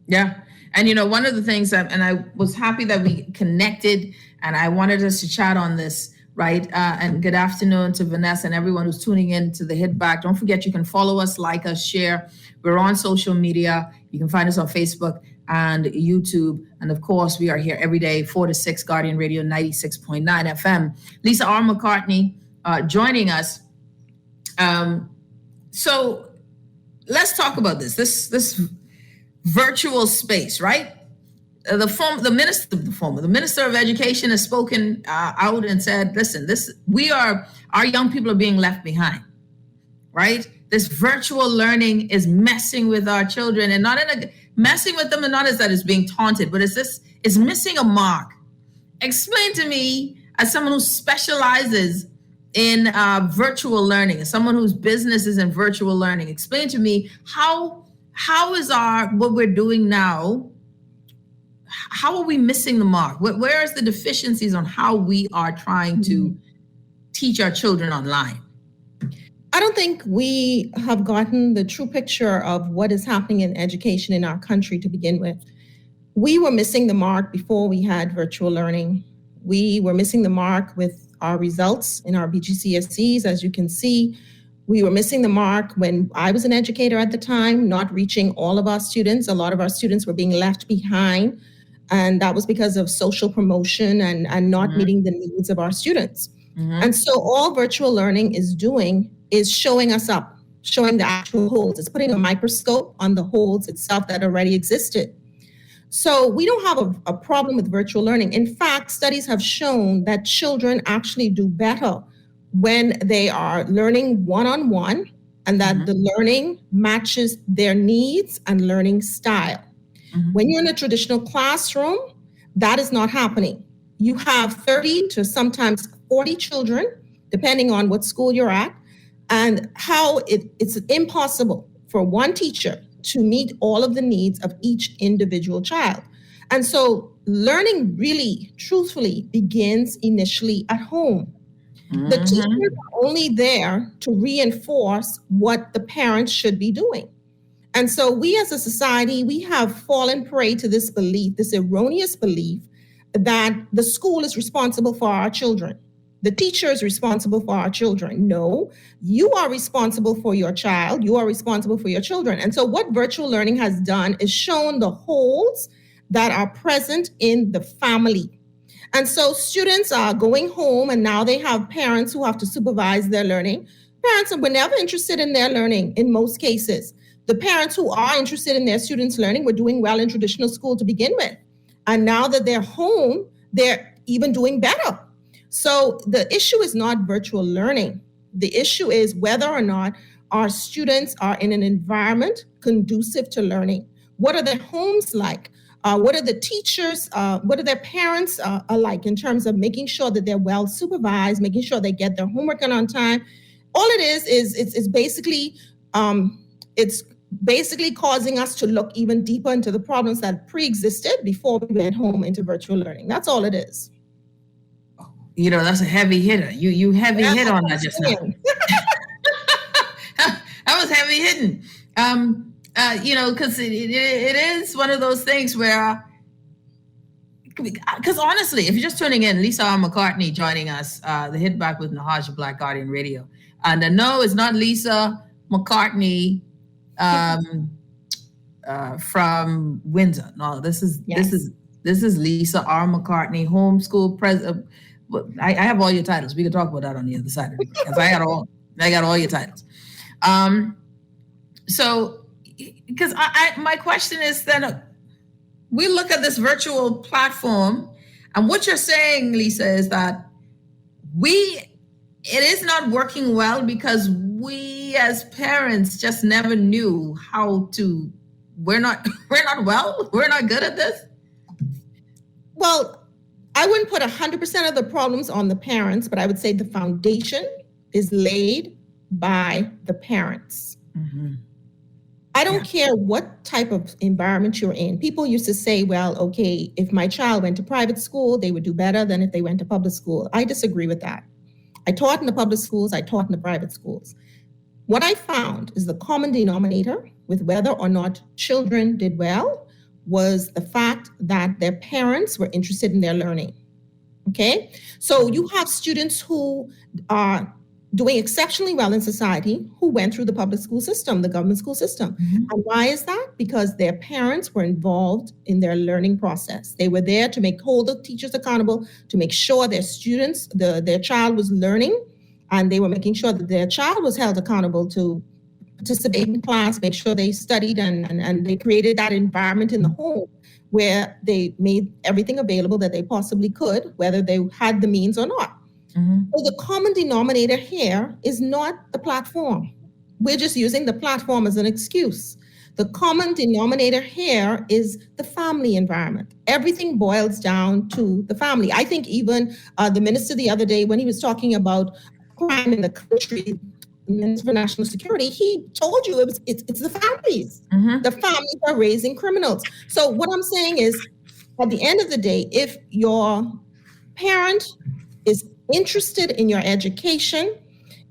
Yeah. And, one of the things and I was happy that we connected and I wanted us to chat on this, right? And good afternoon to Vanessa and everyone who's tuning in to the Hit Back. Don't forget, you can follow us, like us, share. We're on social media. You can find us on Facebook and YouTube. And of course, we are here every day, 4 to 6, Guardian Radio 96.9 FM. Lisa R. McCartney joining us. So let's talk about this virtual space, right? The minister of education has spoken out and said, listen, our young people are being left behind, right? This virtual learning is messing with our children, and messing with them, and not as that it's being taunted, but it's missing a mark. Explain to me, as someone who specializes in virtual learning, as someone whose business is in virtual learning, explain to me how is what we're doing now, how are we missing the mark? Where is the deficiencies on how we are trying to teach our children online? I don't think we have gotten the true picture of what is happening in education in our country to begin with. We were missing the mark before we had virtual learning. We were missing the mark with our results in our BGCSEs, as you can see. We were missing the mark when I was an educator at the time, not reaching all of our students. A lot of our students were being left behind, and that was because of social promotion and not meeting the needs of our students. And so all virtual learning is doing is showing us up, showing the actual holes. It's putting a microscope on the holes itself that already existed. So we don't have a problem with virtual learning. In fact, studies have shown that children actually do better when they are learning one-on-one and that the learning matches their needs and learning style. When you're in a traditional classroom, that is not happening. You have 30 to sometimes 40 children, depending on what school you're at, and how it's impossible for one teacher to meet all of the needs of each individual child. And so learning really, truthfully, begins initially at home. The teachers are only there to reinforce what the parents should be doing. And so we as a society, we have fallen prey to this belief, this erroneous belief that the school is responsible for our children. The teacher is responsible for our children. No, you are responsible for your child. You are responsible for your children. And so what virtual learning has done is shown the holes that are present in the family. And so students are going home and now they have parents who have to supervise their learning. Parents were never interested in their learning in most cases. The parents who are interested in their students' learning were doing well in traditional school to begin with. And now that they're home, they're even doing better. So the issue is not virtual learning. The issue is whether or not our students are in an environment conducive to learning. What are their homes like? What are the teachers, what are their parents like in terms of making sure that they're well supervised, making sure they get their homework done on time? All it is it's basically causing us to look even deeper into the problems that pre-existed before we went home into virtual learning. That's all it is. That's a heavy hitter. You heavy hit on that just now. That was heavy hitting. Because it is one of those things where, because honestly, if you're just tuning in, Lisa R. McCartney joining us, the Hit Back with Nahaja, Black Guardian Radio. And no, it's not Lisa McCartney from Windsor. No, this is Yes. Lisa R. McCartney, homeschool president. I have all your titles. We can talk about that on the other side of it because I got all your titles. So, because my question is then we look at this virtual platform, and what you're saying, Lisa, is that it is not working well because we as parents just never knew how to. We're not well. We're not good at this. Well, I wouldn't put 100% of the problems on the parents, but I would say the foundation is laid by the parents. I don't care what type of environment you're in. People used to say, well, okay, if my child went to private school, they would do better than if they went to public school. I disagree with that. I taught in the public schools, I taught in the private schools. What I found is the common denominator with whether or not children did well was the fact that their parents were interested in their learning. Okay? So you have students who are doing exceptionally well in society who went through the public school system, the government school system. And why is that? Because their parents were involved in their learning process. They were there to hold the teachers accountable, to make sure their students, their child was learning, and they were making sure that their child was held accountable to participate in class, make sure they studied, and they created that environment in the home where they made everything available that they possibly could, whether they had the means or not. So the common denominator here is not the platform. We're just using the platform as an excuse. The common denominator here is the family environment. Everything boils down to the family. I think even the minister the other day, when he was talking about crime in the country, the Minister for National Security, he told you it's the families. The families are raising criminals. So what I'm saying is, at the end of the day, if your parent is interested in your education,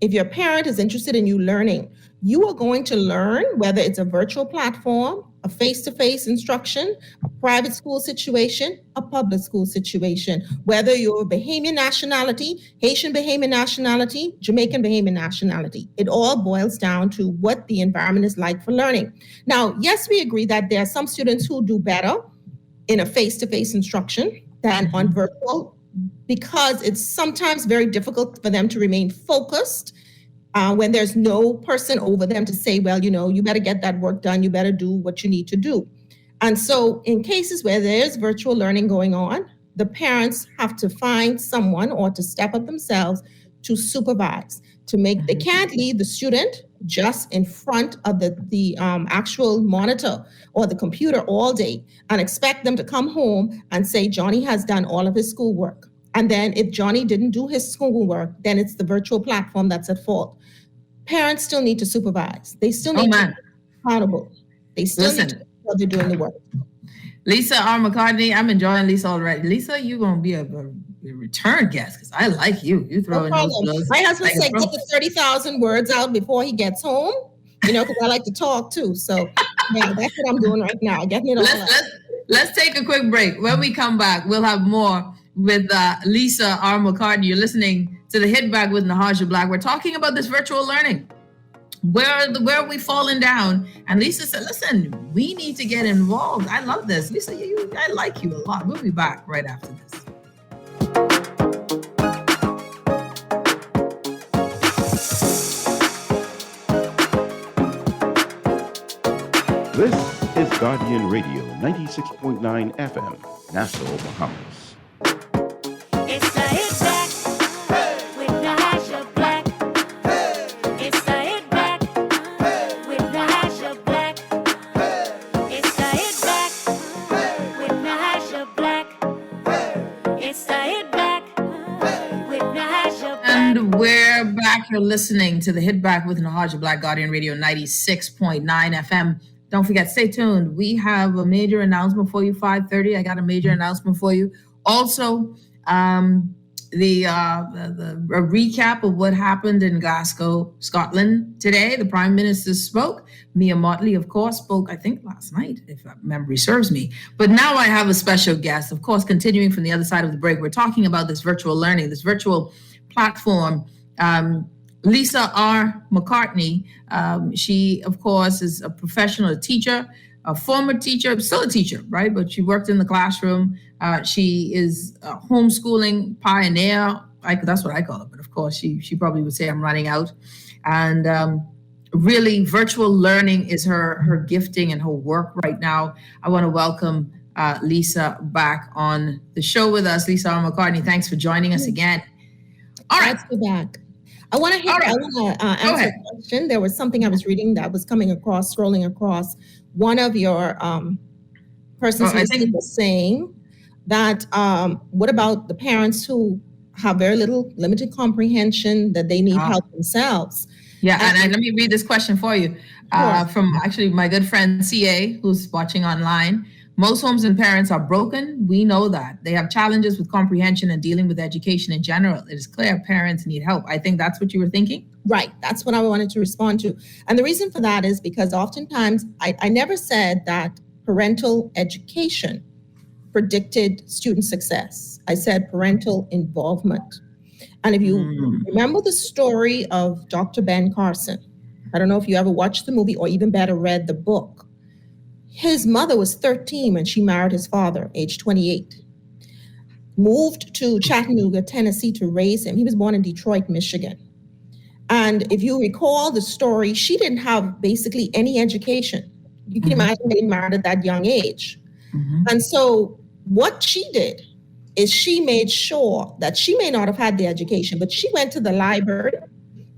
if your parent is interested in you learning, you are going to learn, whether it's a virtual platform, a face-to-face instruction, a private school situation, a public school situation, whether you're Bahamian nationality, Haitian Bahamian nationality, Jamaican Bahamian nationality. It all boils down to what the environment is like for learning. Now, yes, we agree that there are some students who do better in a face-to-face instruction than on virtual, because it's sometimes very difficult for them to remain focused when there's no person over them to say, well, you better get that work done, you better do what you need to do. And so in cases where there's virtual learning going on, the parents have to find someone or to step up themselves to supervise, they can't leave the student just in front of the actual monitor or the computer all day and expect them to come home and say, Johnny has done all of his schoolwork. And then if Johnny didn't do his schoolwork, then it's the virtual platform that's at fault. Parents still need to supervise. They still need to be accountable. They still need to know how they're doing the work. Lisa R. McCartney, I'm enjoying Lisa already. Lisa, you're going to be a return guest because I like you. You throw in those blows. My husband said get the 30,000 words out before he gets home, because I like to talk too. So yeah, that's what I'm doing right now, getting it all out. Let's take a quick break. When we come back, we'll have more with Lisa R. McCartney. You're listening to the Hit Back with Nahaja Black. We're talking about this virtual learning. Where are we falling down? And Lisa said, listen, we need to get involved. I love this. Lisa, I like you a lot. We'll be back right after this. This is Guardian Radio, 96.9 FM, Nassau, Bahamas. It's the Hit Back with Nahaja Black. It's the Hit Back with Nahaja Black. It's the Hit Back with Nahaja Black. It's the Hit Back with Nahaja Black. And we're back. You're listening to the Hit Back with Nahaja Black, Guardian Radio 96.9 FM. Don't forget, stay tuned. We have a major announcement for you, 5:30. I got a major announcement for you. Also, the recap of what happened in Glasgow, Scotland today. The Prime Minister spoke. Mia Mottley, of course, spoke, I think, last night, if memory serves me. But now I have a special guest, of course, continuing from the other side of the break. We're talking about this virtual learning, this virtual platform. Lisa R. McCartney. She, of course, is a professional teacher, a former teacher, still a teacher, right? But she worked in the classroom. She is a homeschooling pioneer. That's what I call it. But of course, she probably would say I'm running out. And really, virtual learning is her gifting and her work right now. I want to welcome Lisa back on the show with us. Lisa R. McCartney, thanks for joining us again. All right. Let's go back. I want to answer a question. There was something I was reading that was scrolling across. One of your persons was saying that what about the parents who have very limited comprehension, that they need help themselves? Yeah, and let me read this question for you from actually my good friend CA, who's watching online. Most homes and parents are broken. We know that. They have challenges with comprehension and dealing with education in general. It is clear parents need help. I think that's what you were thinking. Right. That's what I wanted to respond to. And the reason for that is because oftentimes I never said that parental education predicted student success. I said parental involvement. And if you remember the story of Dr. Ben Carson, I don't know if you ever watched the movie or even better read the book. His mother was 13 when she married his father, age 28. Moved to Chattanooga, Tennessee to raise him. He was born in Detroit, Michigan. And if you recall the story, she didn't have basically any education. You can imagine getting married at that young age. And so what she did is she made sure that she may not have had the education, but she went to the library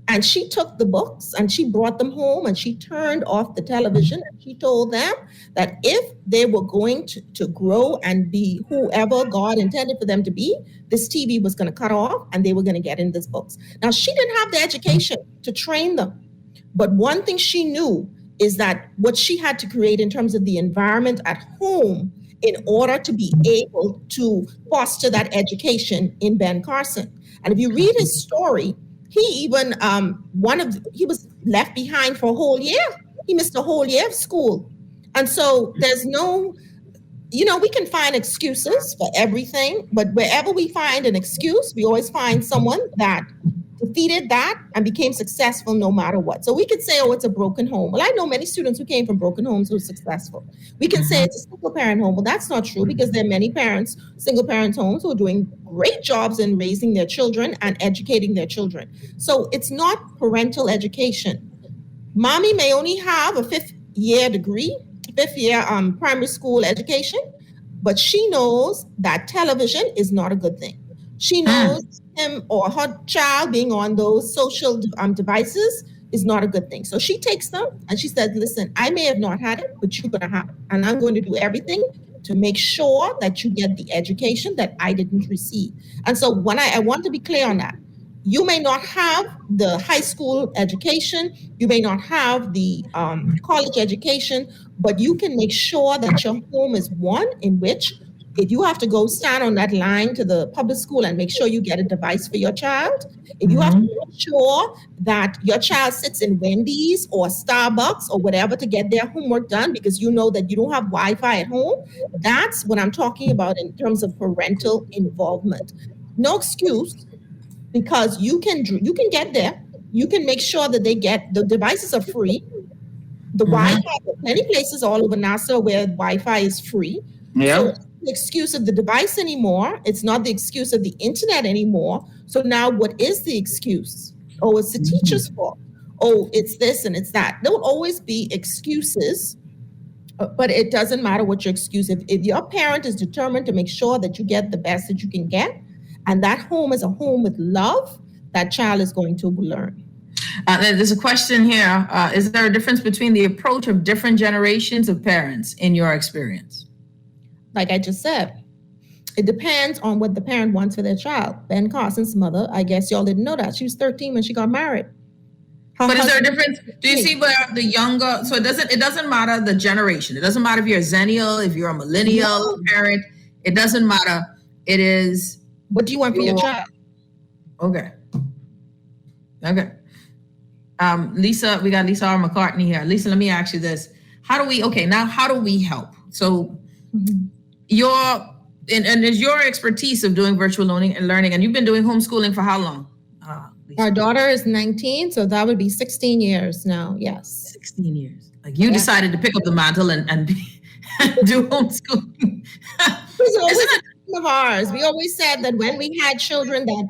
and she took the books and she brought them home and she turned off the television and she told them that if they were going to grow and be whoever God intended for them to be, this TV was going to cut off and they were going to get in these books. Now, she didn't have the education to train them. But one thing she knew is that what she had to create in terms of the environment at home in order to be able to foster that education in Ben Carson. And if you read his story, he even, he was left behind for a whole year. He missed a whole year of school. And so there's no, we can find excuses for everything, but wherever we find an excuse, we always find someone that defeated that and became successful no matter what. So we could say, it's a broken home. Well, I know many students who came from broken homes who are successful. We can say it's a single parent home. Well, that's not true because there are many parents, single parent homes who are doing great jobs in raising their children and educating their children. So it's not parental education. Mommy may only have a fifth year primary school education, but she knows that television is not a good thing. She knows him or her child being on those social devices is not a good thing. So she takes them and she says, listen, I may have not had it, but you're going to have it. And I'm going to do everything to make sure that you get the education that I didn't receive. And so when I want to be clear on that. You may not have the high school education, you may not have the college education, but you can make sure that your home is one in which if you have to go stand on that line to the public school and make sure you get a device for your child, if you have to make sure that your child sits in Wendy's or Starbucks or whatever to get their homework done because you know that you don't have Wi-Fi at home, that's what I'm talking about in terms of parental involvement. No excuse, because you can get there. You can make sure that they get, the devices are free. The Wi-Fi, there are many places all over NASA where Wi-Fi is free. Yeah. So it's not the excuse of the device anymore. It's not the excuse of the internet anymore. So now what is the excuse? Oh, it's the teacher's fault. Oh, it's this and it's that. There will always be excuses, but it doesn't matter what your excuse is. If your parent is determined to make sure that you get the best that you can get, and that home is a home with love, that child is going to learn. There's a question here. Is there a difference between the approach of different generations of parents in your experience? Like I just said, it depends on what the parent wants for their child. Ben Carson's mother, I guess y'all didn't know that. She was 13 when she got married. But is there a difference? Do you see where the younger, so it doesn't matter the generation. It doesn't matter if you're a Zennial, if you're a millennial parent. It doesn't matter. It is. What do you want for your child? Okay. Lisa, we got Lisa R. McCartney here. Lisa, let me ask you this. How do we help? So and is your expertise of doing virtual learning, and you've been doing homeschooling for how long? Our daughter is 19, so that would be 16 years now. Yes. 16 years. Like you decided to pick up the mantle and do homeschooling. It was always a dream of ours. We always said that when we had children that,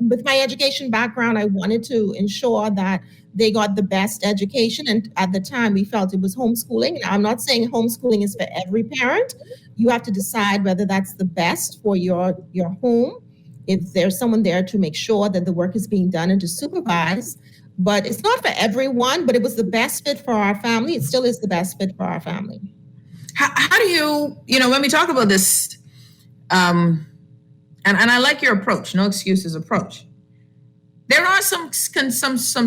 with my education background, I wanted to ensure that they got the best education. And at the time, we felt it was homeschooling. Now, I'm not saying homeschooling is for every parent. You have to decide whether that's the best for your home, if there's someone there to make sure that the work is being done and to supervise. But it's not for everyone, but it was the best fit for our family. It still is the best fit for our family. How do you, when we talk about this, and I like your approach, no excuses approach. There are some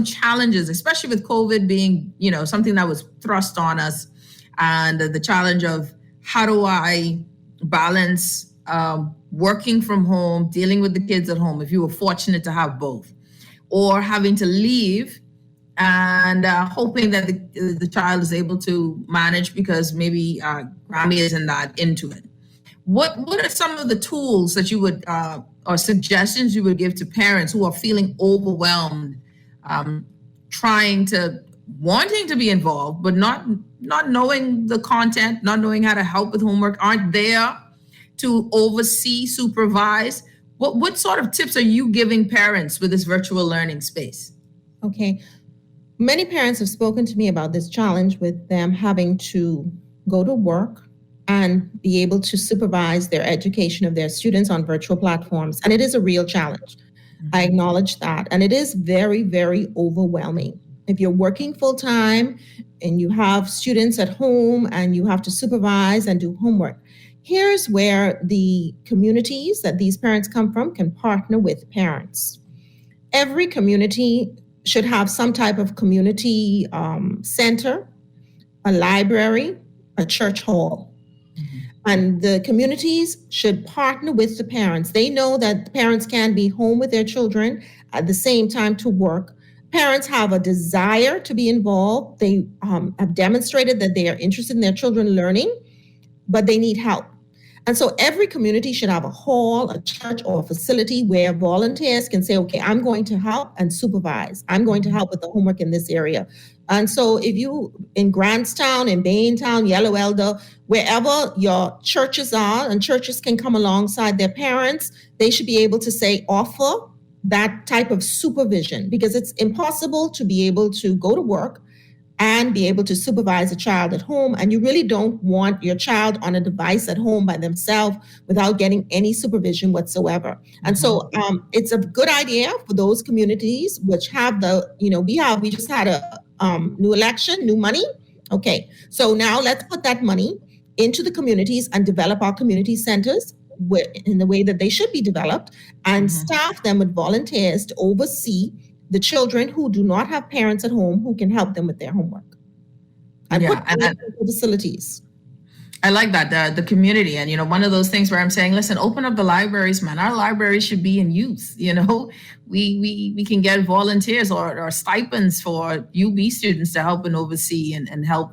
challenges, especially with COVID being, something that was thrust on us, and the challenge of how do I balance working from home, dealing with the kids at home, if you were fortunate to have both, or having to leave and hoping that the child is able to manage because maybe Grammy isn't that into it. What are some of the tools that you would or suggestions you would give to parents who are feeling overwhelmed, wanting to be involved, but not knowing the content, not knowing how to help with homework, aren't there to oversee, supervise? What sort of tips are you giving parents with this virtual learning space? Okay. Many parents have spoken to me about this challenge with them having to go to work and be able to supervise their education of their students on virtual platforms. And it is a real challenge. I acknowledge that. And it is very, very overwhelming. If you're working full time and you have students at home and you have to supervise and do homework, here's where the communities that these parents come from can partner with parents. Every community should have some type of community center, a library, a church hall. And the communities should partner with the parents. They know that the parents can be home with their children at the same time to work. Parents have a desire to be involved. They have demonstrated that they are interested in their children learning, but they need help. And so every community should have a hall, a church, or a facility where volunteers can say, okay, I'm going to help and supervise. I'm going to help with the homework in this area. And so if you, in Grantstown, in Baintown, Yellow Elder, wherever your churches are, and churches can come alongside their parents, they should be able to say, offer that type of supervision, because it's impossible to be able to go to work and be able to supervise a child at home. And you really don't want your child on a device at home by themselves without getting any supervision whatsoever. And so it's a good idea for those communities which have we just had a new election, new money. Okay, so now let's put that money into the communities and develop our community centers in the way that they should be developed, and staff them with volunteers to oversee the children who do not have parents at home who can help them with their homework. And put them in facilities. I like that, the community. And, one of those things where I'm saying, listen, open up the libraries, man. Our libraries should be in use. We can get volunteers or stipends for UB students to help and oversee and help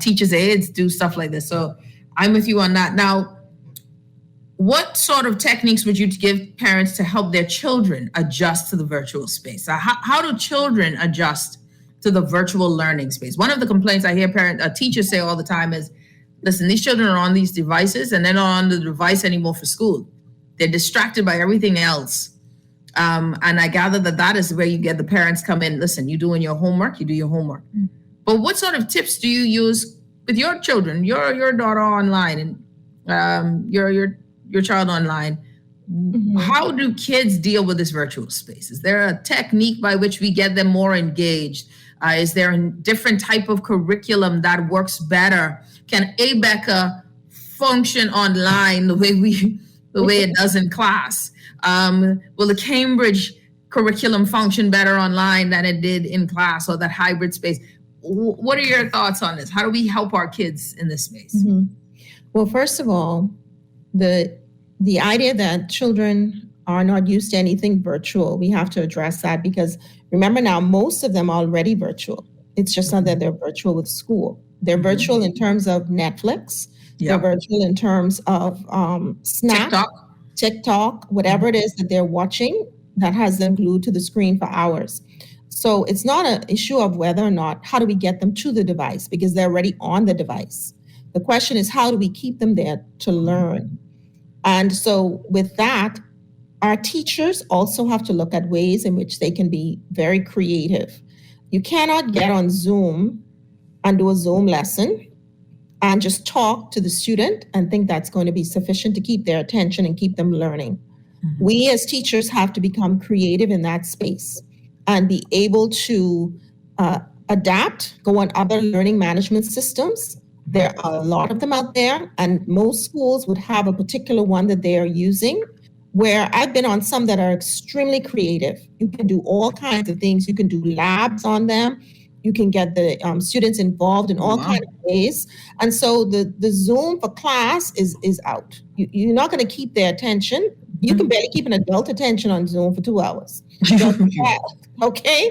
teachers' aides do stuff like this. So I'm with you on that. Now, what sort of techniques would you give parents to help their children adjust to the virtual space? How do children adjust to the virtual learning space? One of the complaints I hear teachers say all the time is, listen, these children are on these devices and they're not on the device anymore for school. They're distracted by everything else. And I gather that is where you get the parents come in. Listen, you doing your homework, you do your homework. But what sort of tips do you use with your children, your daughter online and your child online? How do kids deal with this virtual space? Is there a technique by which we get them more engaged? Is there a different type of curriculum that works better? Can ABECA function online the way it does in class? Will the Cambridge curriculum function better online than it did in class, or that hybrid space? What are your thoughts on this? How do we help our kids in this space? Well, first of all, the idea that children are not used to anything virtual, we have to address that, because remember now, most of them are already virtual. It's just not that they're virtual with school. They're virtual in terms of Netflix. They're virtual in terms of Snap, TikTok, whatever it is that they're watching. that has them glued to the screen for hours. So it's not an issue of whether or not, how do we get them to the device, because they're already on the device. The question is, how do we keep them there to learn? And so with that, our teachers also have to look at ways in which they can be very creative. You cannot get on Zoom and do a Zoom lesson and just talk to the student and think that's going to be sufficient to keep their attention and keep them learning. We as teachers have to become creative in that space and be able to adapt, go on other learning management systems. There are a lot of them out there, and most schools would have a particular one that they are using, where I've been on some that are extremely creative. You can do all kinds of things. You can do labs on them. You can get the students involved in all kinds of ways. And so the Zoom for class is out. You're not going to keep their attention. You can barely keep an adult attention on Zoom for 2 hours. Okay?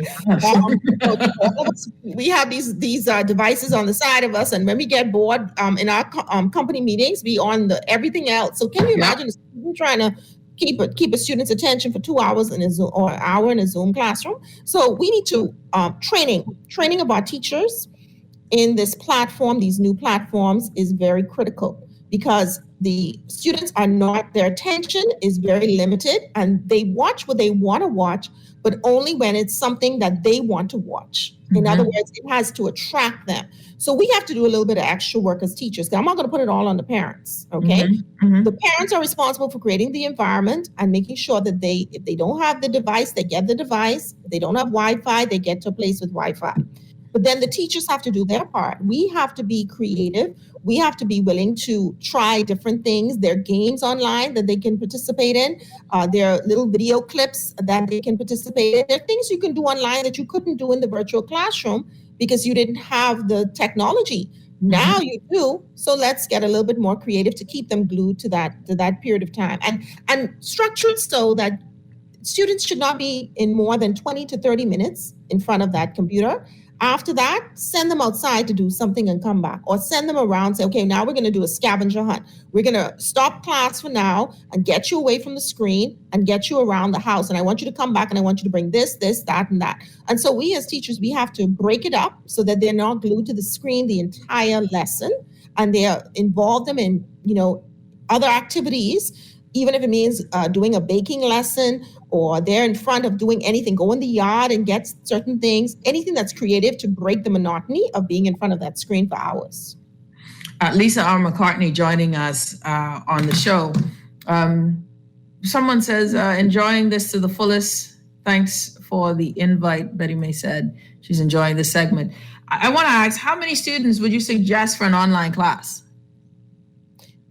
We have these devices on the side of us, and when we get bored in our company meetings, we on everything else. So can you imagine a student trying to keep a student's attention for 2 hours in a Zoom or an hour in a Zoom classroom? So we need to training of our teachers in this platform, these new platforms, is very critical, because the students their attention is very limited, and they watch what they want to watch, but only when it's something that they want to watch. In other words, it has to attract them. So we have to do a little bit of extra work as teachers. I'm not going to put it all on the parents, okay? The parents are responsible for creating the environment and making sure that if they don't have the device, they get the device. If they don't have Wi-Fi, they get to a place with Wi-Fi. But then the teachers have to do their part. We have to be creative. We have to be willing to try different things. There are games online that they can participate in. There are little video clips that they can participate in. There are things you can do online that you couldn't do in the virtual classroom because you didn't have the technology. Now you do. So let's get a little bit more creative to keep them glued to that period of time. And structured so that students should not be in more than 20 to 30 minutes in front of that computer. After that, send them outside to do something and come back, or send them around, say, okay, now we're going to do a scavenger hunt. We're going to stop class for now and get you away from the screen and get you around the house. And I want you to come back, and I want you to bring this, that, and that. And so we as teachers, we have to break it up so that they're not glued to the screen the entire lesson, and they involve them in, other activities, even if it means doing a baking lesson, or they're in front of doing anything, go in the yard and get certain things, anything that's creative to break the monotony of being in front of that screen for hours. Lisa Mccartney joining us on the show. Someone says, enjoying this to the fullest. Thanks for the invite, Betty May said. She's enjoying this segment. I want to ask, how many students would you suggest for an online class?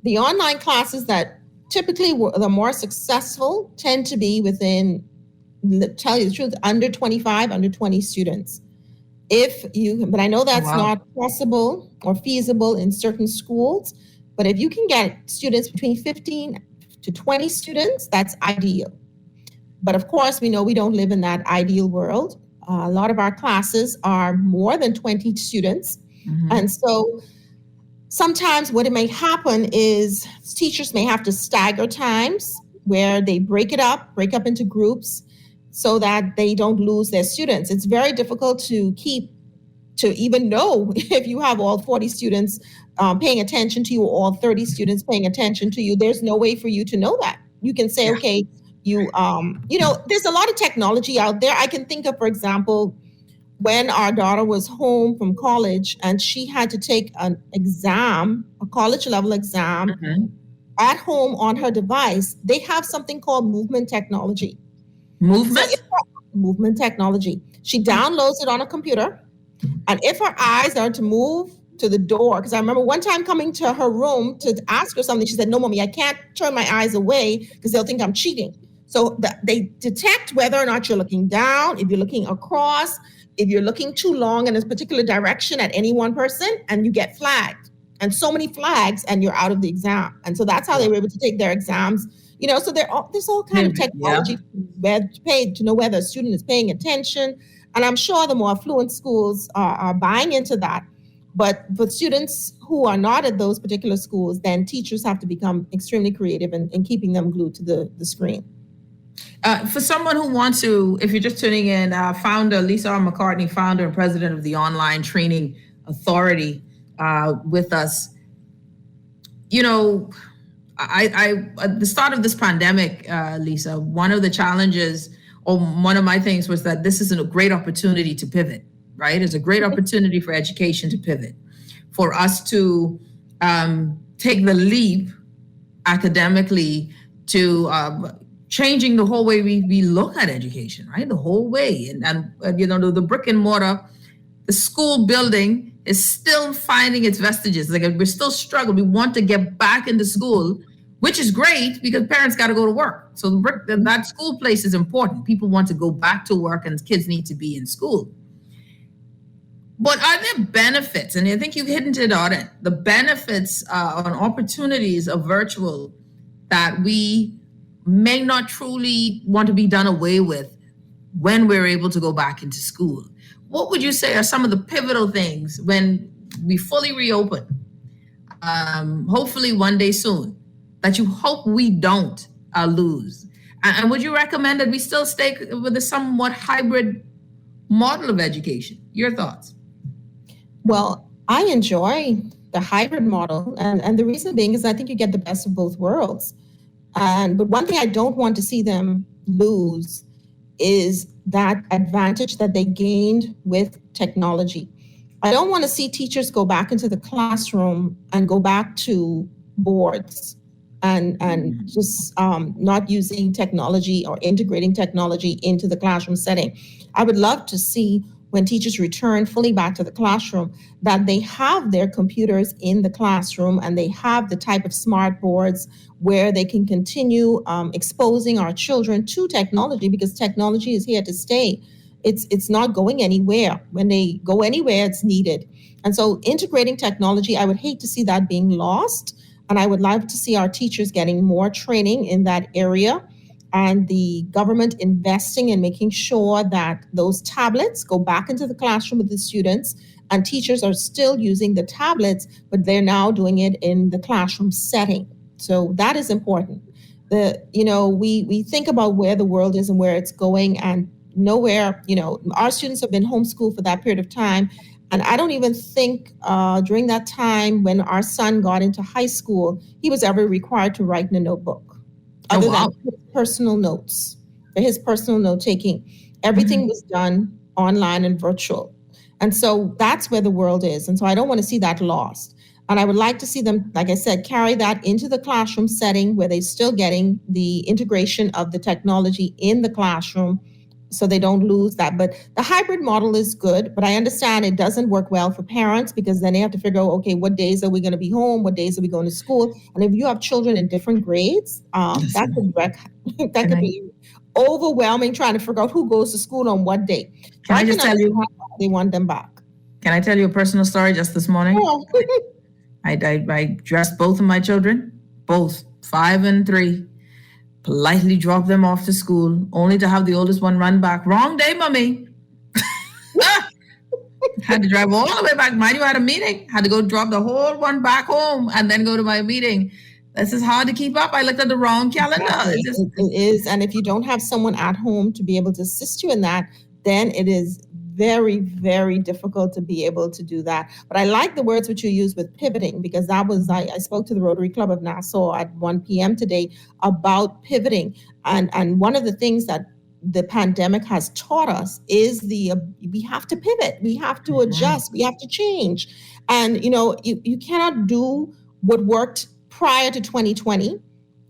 The online classes that typically the more successful tend to be within, tell you the truth, under 25, under 20 students. But I know that's not possible or feasible in certain schools, but if you can get students between 15 to 20 students, that's ideal. But of course, we know we don't live in that ideal world. A lot of our classes are more than 20 students. And so sometimes what it may happen is teachers may have to stagger times where they break up into groups so that they don't lose their students. It's very difficult to even know if you have all 40 students paying attention to you, or all 30 students paying attention to you. There's no way for you to know that. You can say, okay, there's a lot of technology out there. I can think of, for example, when our daughter was home from college and she had to take an exam, a college level exam, at home on her device, they have something called movement technology. Movement technology. She downloads it on a computer, and if her eyes are to move to the door, because I remember one time coming to her room to ask her something, she said, no, mommy, I can't turn my eyes away because they'll think I'm cheating. So they detect whether or not you're looking down, if you're looking across, if you're looking too long in a particular direction at any one person, and you get flagged. And so many flags, and you're out of the exam. And so that's how they were able to take their exams. So there's all kind of technology to know whether a student is paying attention. And I'm sure the more affluent schools are buying into that. But for students who are not at those particular schools, then teachers have to become extremely creative in keeping them glued to the screen. For someone who wants to, if you're just tuning in, founder Lisa McCartney, founder and president of the Online Training Authority, with us. You know, I at the start of this pandemic, Lisa, one of the challenges, or one of my things, was that this is a great opportunity to pivot. Right, it's a great opportunity for education to pivot, for us to take the leap academically to changing the whole way we look at education, right? The whole way. And you know, the brick and mortar, the school building is still finding its vestiges. Like, we're still struggling. We want to get back into school, which is great because parents got to go to work. So that school place is important. People want to go back to work and kids need to be in school. But are there benefits? And I think you've hinted on it, the benefits on opportunities of virtual that we may not truly want to be done away with when we're able to go back into school. What would you say are some of the pivotal things when we fully reopen, hopefully one day soon, that you hope we don't lose? And would you recommend that we still stay with a somewhat hybrid model of education? Your thoughts? Well, I enjoy the hybrid model. And the reason being is I think you get the best of both worlds. But one thing I don't want to see them lose is that advantage that they gained with technology. I don't want to see teachers go back into the classroom and go back to boards and just not using technology or integrating technology into the classroom setting. I would love to see, when teachers return fully back to the classroom, that they have their computers in the classroom and they have the type of smart boards where they can continue exposing our children to technology, because technology is here to stay. It's not going anywhere. When they go anywhere, it's needed. And so integrating technology, I would hate to see that being lost. And I would love to see our teachers getting more training in that area, and the government investing and making sure that those tablets go back into the classroom with the students, and teachers are still using the tablets, but they're now doing it in the classroom setting. So that is important. We think about where the world is and where it's going, and nowhere, our students have been homeschooled for that period of time. And I don't even think during that time when our son got into high school, he was ever required to write in a notebook. Other than his personal notes, his personal note taking. Everything was done online and virtual. And so that's where the world is. And so I don't want to see that lost. And I would like to see them, like I said, carry that into the classroom setting where they're still getting the integration of the technology in the classroom, so they don't lose that. But the hybrid model is good, but I understand it doesn't work well for parents, because then they have to figure out, okay, what days are we going to be home? What days are we going to school? And if you have children in different grades, that could be overwhelming, trying to figure out who goes to school on what day. Can I just tell you, they want them back. Can I tell you a personal story just this morning? Yeah. I dressed both of my children, both 5 and 3, politely dropped them off to school, only to have the oldest one run back. Wrong day, mommy. Had to drive all the way back. Mind you, I had a meeting. Had to go drop the whole one back home and then go to my meeting. This is hard to keep up. I looked at the wrong calendar. Exactly. It is. And if you don't have someone at home to be able to assist you in that, then it is very, very difficult to be able to do that. But I like the words which you use with pivoting, because that was, I spoke to the Rotary Club of Nassau at 1 p.m. today about pivoting. And one of the things that the pandemic has taught us is we have to pivot, we have to adjust, we have to change. And, you cannot do what worked prior to 2020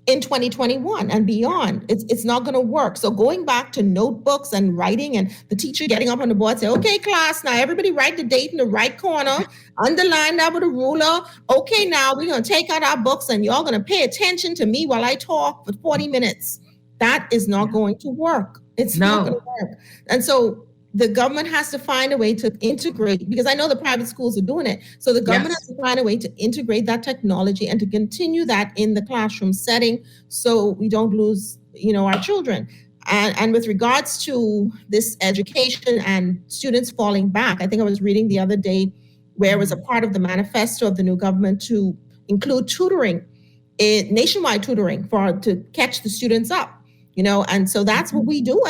in 2021 and beyond. It's not going to work. So going back to notebooks and writing, and the teacher getting up on the board, say, okay, class, now everybody write the date in the right corner, underline that with a ruler. Okay, now we're going to take out our books and y'all going to pay attention to me while I talk for 40 minutes. That is not going to work. It's not going to work. And so the government has to find a way to integrate, because I know the private schools are doing it. So the government has to find a way to integrate that technology and to continue that in the classroom setting, so we don't lose, our children. And with regards to this education and students falling back, I think I was reading the other day where it was a part of the manifesto of the new government to include tutoring, nationwide tutoring to catch the students up. And so that's what we do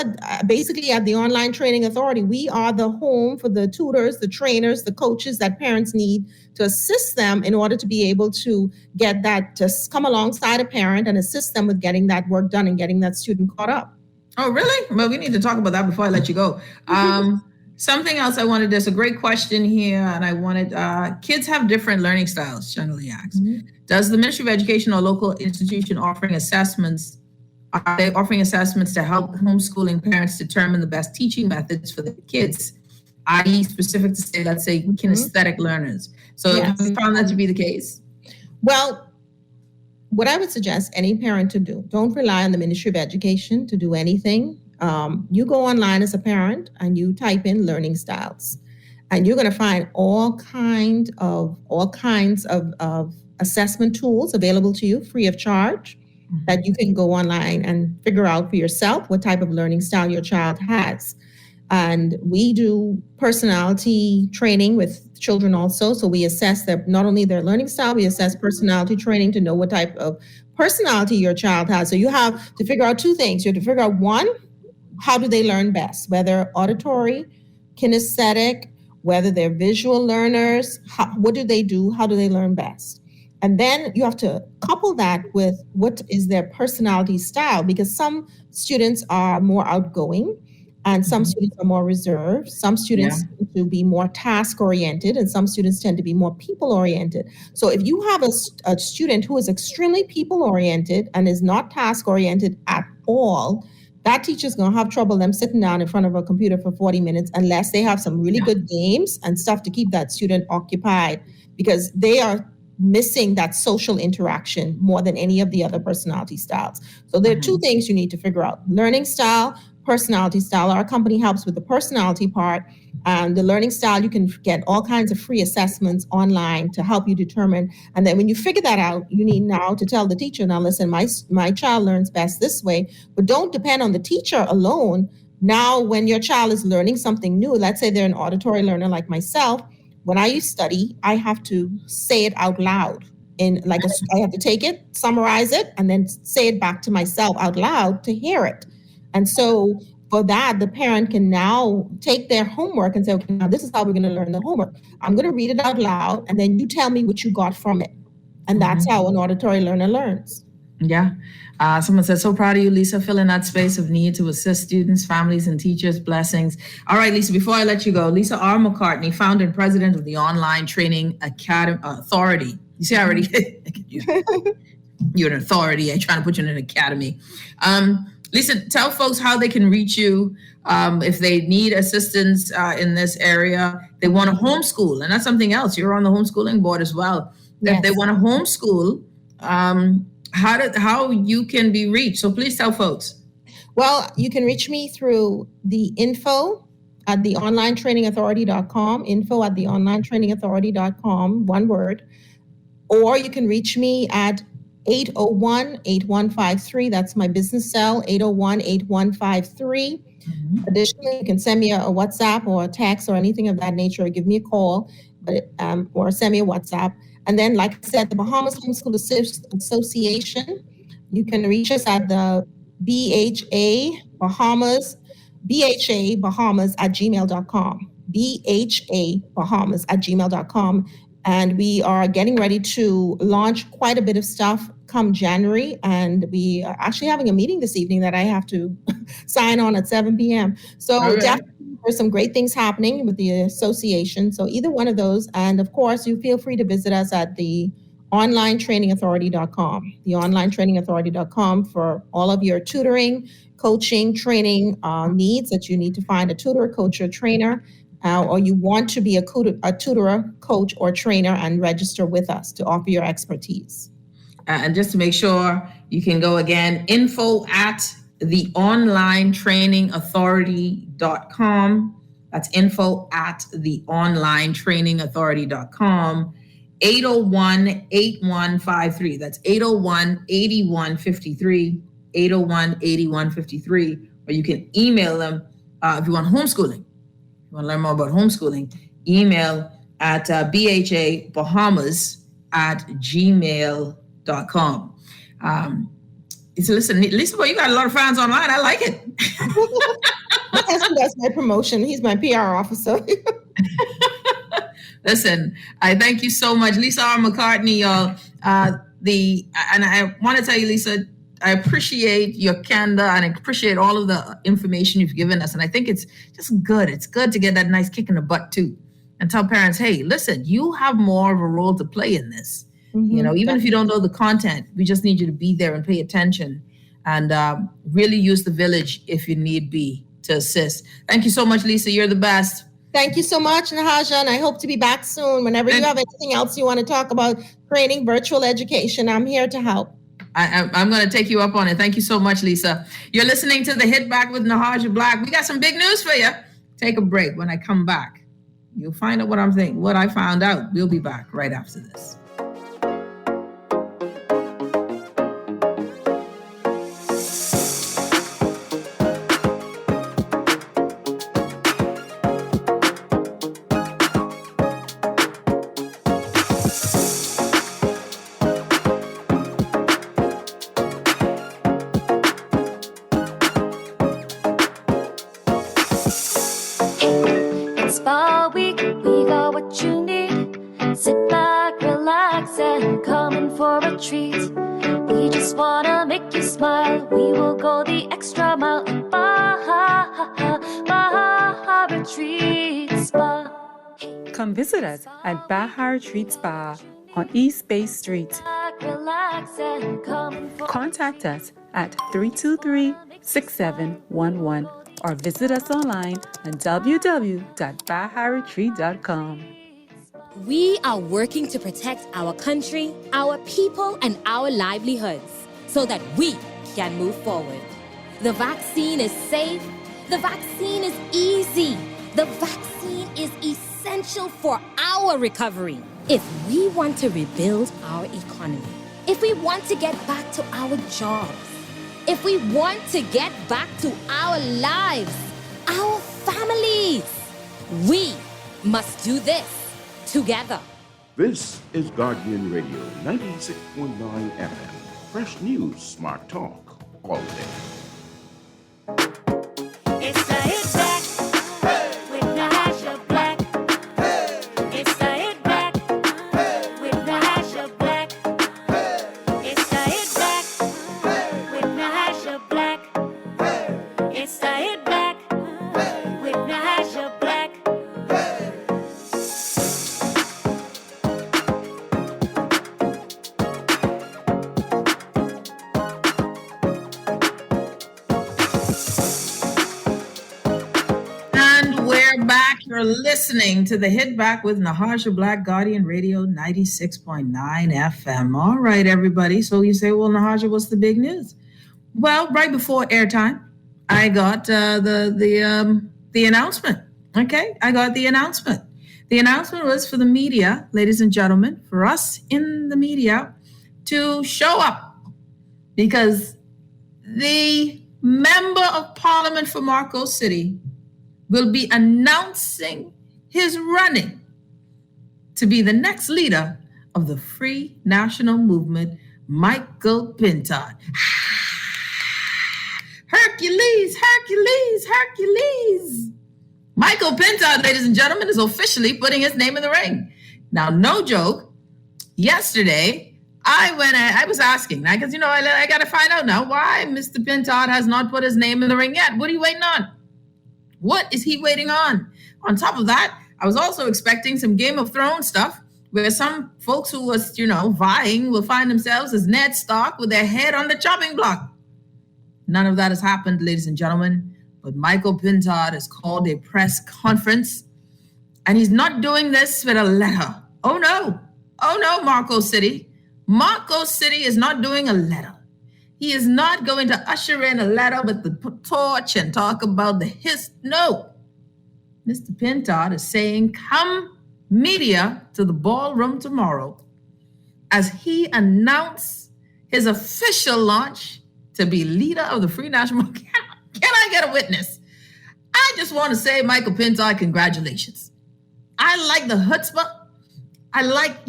basically at the Online Training Authority. We are the home for the tutors, the trainers, the coaches that parents need to assist them in order to be able to get that, to come alongside a parent and assist them with getting that work done and getting that student caught up. Oh, really? Well, we need to talk about that before I let you go. Something else I wanted, there's a great question here, and I wanted, kids have different learning styles, generally asked. Does the Ministry of Education or local institution offering assessments, are they offering assessments to help homeschooling parents determine the best teaching methods for the kids, i.e. specific to, say, let's say, kinesthetic learners? So have you found that to be the case? Well, what I would suggest any parent to do, don't rely on the Ministry of Education to do anything. You go online as a parent and you type in learning styles, and you're going to find all kinds of assessment tools available to you free of charge that you can go online and figure out for yourself what type of learning style your child has. And we do personality training with children also. So we assess not only their learning style, we assess personality training to know what type of personality your child has. So you have to figure out two things. You have to figure out, one, how do they learn best, whether auditory, kinesthetic, whether they're visual learners, what do they do, how do they learn best? And then you have to couple that with what is their personality style, because some students are more outgoing and some students are more reserved. Some students tend to be more task-oriented and some students tend to be more people-oriented. So if you have a student who is extremely people-oriented and is not task-oriented at all, that teacher's going to have trouble them sitting down in front of a computer for 40 minutes unless they have some really good games and stuff to keep that student occupied, because they are missing that social interaction more than any of the other personality styles. So there are two things you need to figure out: learning style, personality style. Our company helps with the personality part. The learning style, you can get all kinds of free assessments online to help you determine. And then when you figure that out, you need now to tell the teacher, now listen, my child learns best this way, but don't depend on the teacher alone. Now, when your child is learning something new, let's say they're an auditory learner like myself, when I study, I have to say it out loud. I have to take it, summarize it, and then say it back to myself out loud to hear it. And so for that, the parent can now take their homework and say, okay, now this is how we're going to learn the homework. I'm going to read it out loud, and then you tell me what you got from it. And that's how an auditory learner learns. Yeah. Someone said, so proud of you, Lisa, filling that space of need to assist students, families, and teachers. Blessings. All right, Lisa, before I let you go, Lisa R. McCartney, founder and president of the Online Training Authority. You see, I already, you're an authority. I'm trying to put you in an academy. Lisa, tell folks how they can reach you if they need assistance in this area. They want to homeschool, and that's something else. You're on the homeschooling board as well. Yes. If they want to homeschool, how you can be reached. So please tell folks. Well, you can reach me through the info at the onlinetrainingauthority.com, info@theonlinetrainingauthority.com, one word. Or you can reach me at 801-8153. That's my business cell, 801-8153. Additionally, you can send me a WhatsApp or a text or anything of that nature, or give me a call, or send me a WhatsApp. And then, like I said, the Bahamas Homeschool Association, you can reach us at the BHA Bahamas @gmail.com, BHA@gmail.com. And we are getting ready to launch quite a bit of stuff come January. And we are actually having a meeting this evening that I have to sign on at 7 p.m. So definitely there's some great things happening with the association. So either one of those. And of course, you feel free to visit us at the onlinetrainingauthority.com, the onlinetrainingauthority.com for all of your tutoring, coaching, training needs that you need to find a tutor, coach, or trainer. Or you want to be a tutor, coach, or trainer and register with us to offer your expertise. And just to make sure, you can go again, info@theonlinetrainingauthority.com. That's info@theonlinetrainingauthority.com. 801-8153. That's 801-8153, 801-8153. Or you can email them if you want homeschooling. You want to learn more about homeschooling, email at bhabahamas@gmail.com. He said, listen, Lisa, boy, you got a lot of fans online. I like it. My husband does my promotion. He's my PR officer. Listen, I thank you so much, Lisa McCartney, y'all. And I want to tell you, Lisa, I appreciate your candor and I appreciate all of the information you've given us. And I think it's just good. It's good to get that nice kick in the butt too, and tell parents, hey, listen, you have more of a role to play in this. You know, even if you don't know the content, we just need you to be there and pay attention and really use the village if you need be to assist. Thank you so much, Lisa. You're the best. Thank you so much, Nahaja, and I hope to be back soon. Whenever you have anything else you want to talk about creating virtual education, I'm here to help. I'm going to take you up on it. Thank you so much, Lisa. You're listening to The Hit Back with Nahaja Black. We got some big news for you. Take a break. When I come back, you'll find out what I'm thinking, what I found out. We'll be back right after this. Spa Week, we got what you need. Sit back, relax, and come in for a treat. We just wanna make you smile. We will go the extra mile at Baja Retreat Spa. Come visit us at Baja Retreat Spa on East Bay Street. Relax and come in for Contact us at 323-6711 or visit us online at www.baharetreat.com. We are working to protect our country, our people, and our livelihoods so that we can move forward. The vaccine is safe. The vaccine is easy. The vaccine is essential for our recovery. If we want to rebuild our economy, if we want to get back to our jobs, if we want to get back to our lives, our families, we must do this together. This is Guardian Radio 96.9 FM. Fresh news, smart talk, all day. It's the Hit Back with Nahaja Black. It's the Hit Back with Nahaja Black. It's the Hit Back with Nahaja Black. It's the Hit Back with Nahaja Black. And we're back. You're listening to The Hit Back with Nahaja Black, Guardian Radio 96.9 FM. All right, everybody. So you say, well, Nahaja, what's the big news? Well, right before airtime, I got the announcement. Okay, I got the announcement. The announcement was for the media, ladies and gentlemen, for us in the media to show up because the member of parliament for Marco City will be announcing his running to be the next leader of the Free National Movement, Michael Pintard. Hercules, Hercules, Hercules. Michael Pintard, ladies and gentlemen, is officially putting his name in the ring. Now, no joke, yesterday, I was asking, because, I got to find out now why Mr. Pintard has not put his name in the ring yet. What are you waiting on? What is he waiting on? On top of that, I was also expecting some Game of Thrones stuff where some folks who was, vying will find themselves as Ned Stark with their head on the chopping block. None of that has happened, ladies and gentlemen. But Michael Pintard has called a press conference, and he's not doing this with a letter. Oh, no, Marco City. Marco City is not doing a letter. He is not going to usher in a letter with the torch and talk about No. Mr. Pintard is saying, come media to the ballroom tomorrow as he announced his official launch to be leader of the Free National Movement. Can I get a witness? I just want to say, Michael Pintard, congratulations. I like the chutzpah. I like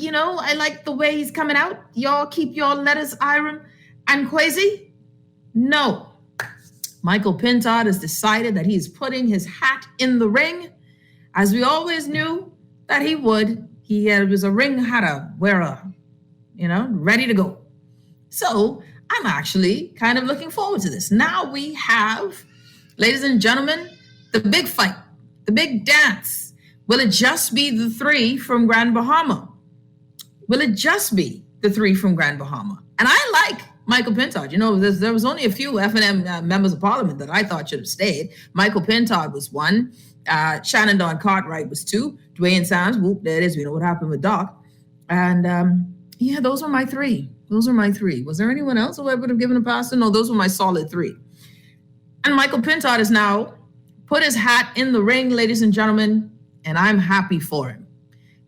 the way he's coming out. Y'all keep your letters, Iram and Kwesi. No. Michael Pintard has decided that he's putting his hat in the ring, as we always knew that he would. Was a ring wearer, ready to go. So I'm actually kind of looking forward to this. Now we have, ladies and gentlemen, the big fight, the big dance. Will it just be the three from Grand Bahama? Will it just be the three from Grand Bahama? And I like Michael Pintard. There was only a few F&M members of parliament that I thought should have stayed. Michael Pintard was one. Shannon Dawn Cartwright was two. Dwayne Sams, whoop, there it is. We know what happened with Doc. And those were my three. Was there anyone else who I would have given a pass to? No, those were my solid three. And Michael Pintard has now put his hat in the ring, ladies and gentlemen, and I'm happy for him.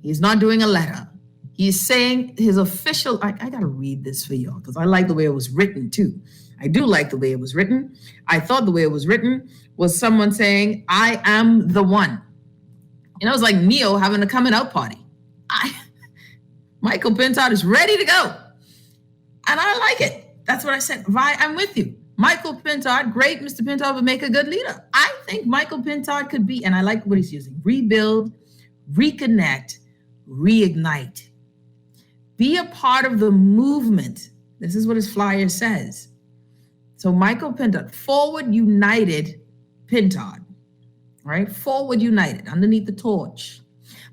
He's not doing a letter. He's saying his official, I got to read this for y'all because I like the way it was written too. I do like the way it was written. I thought the way it was written was someone saying, I am the one. It was like Neo having a coming out party. Michael Pintard is ready to go. And I like it. That's what I said. Vi, I'm with you. Michael Pintard, great. Mr. Pintard would make a good leader. I think Michael Pintard could be, and I like what he's using, rebuild, reconnect, reignite. Be a part of the movement. This is what his flyer says. So Michael Pintard, Forward United Pintard, right? Forward United, underneath the torch.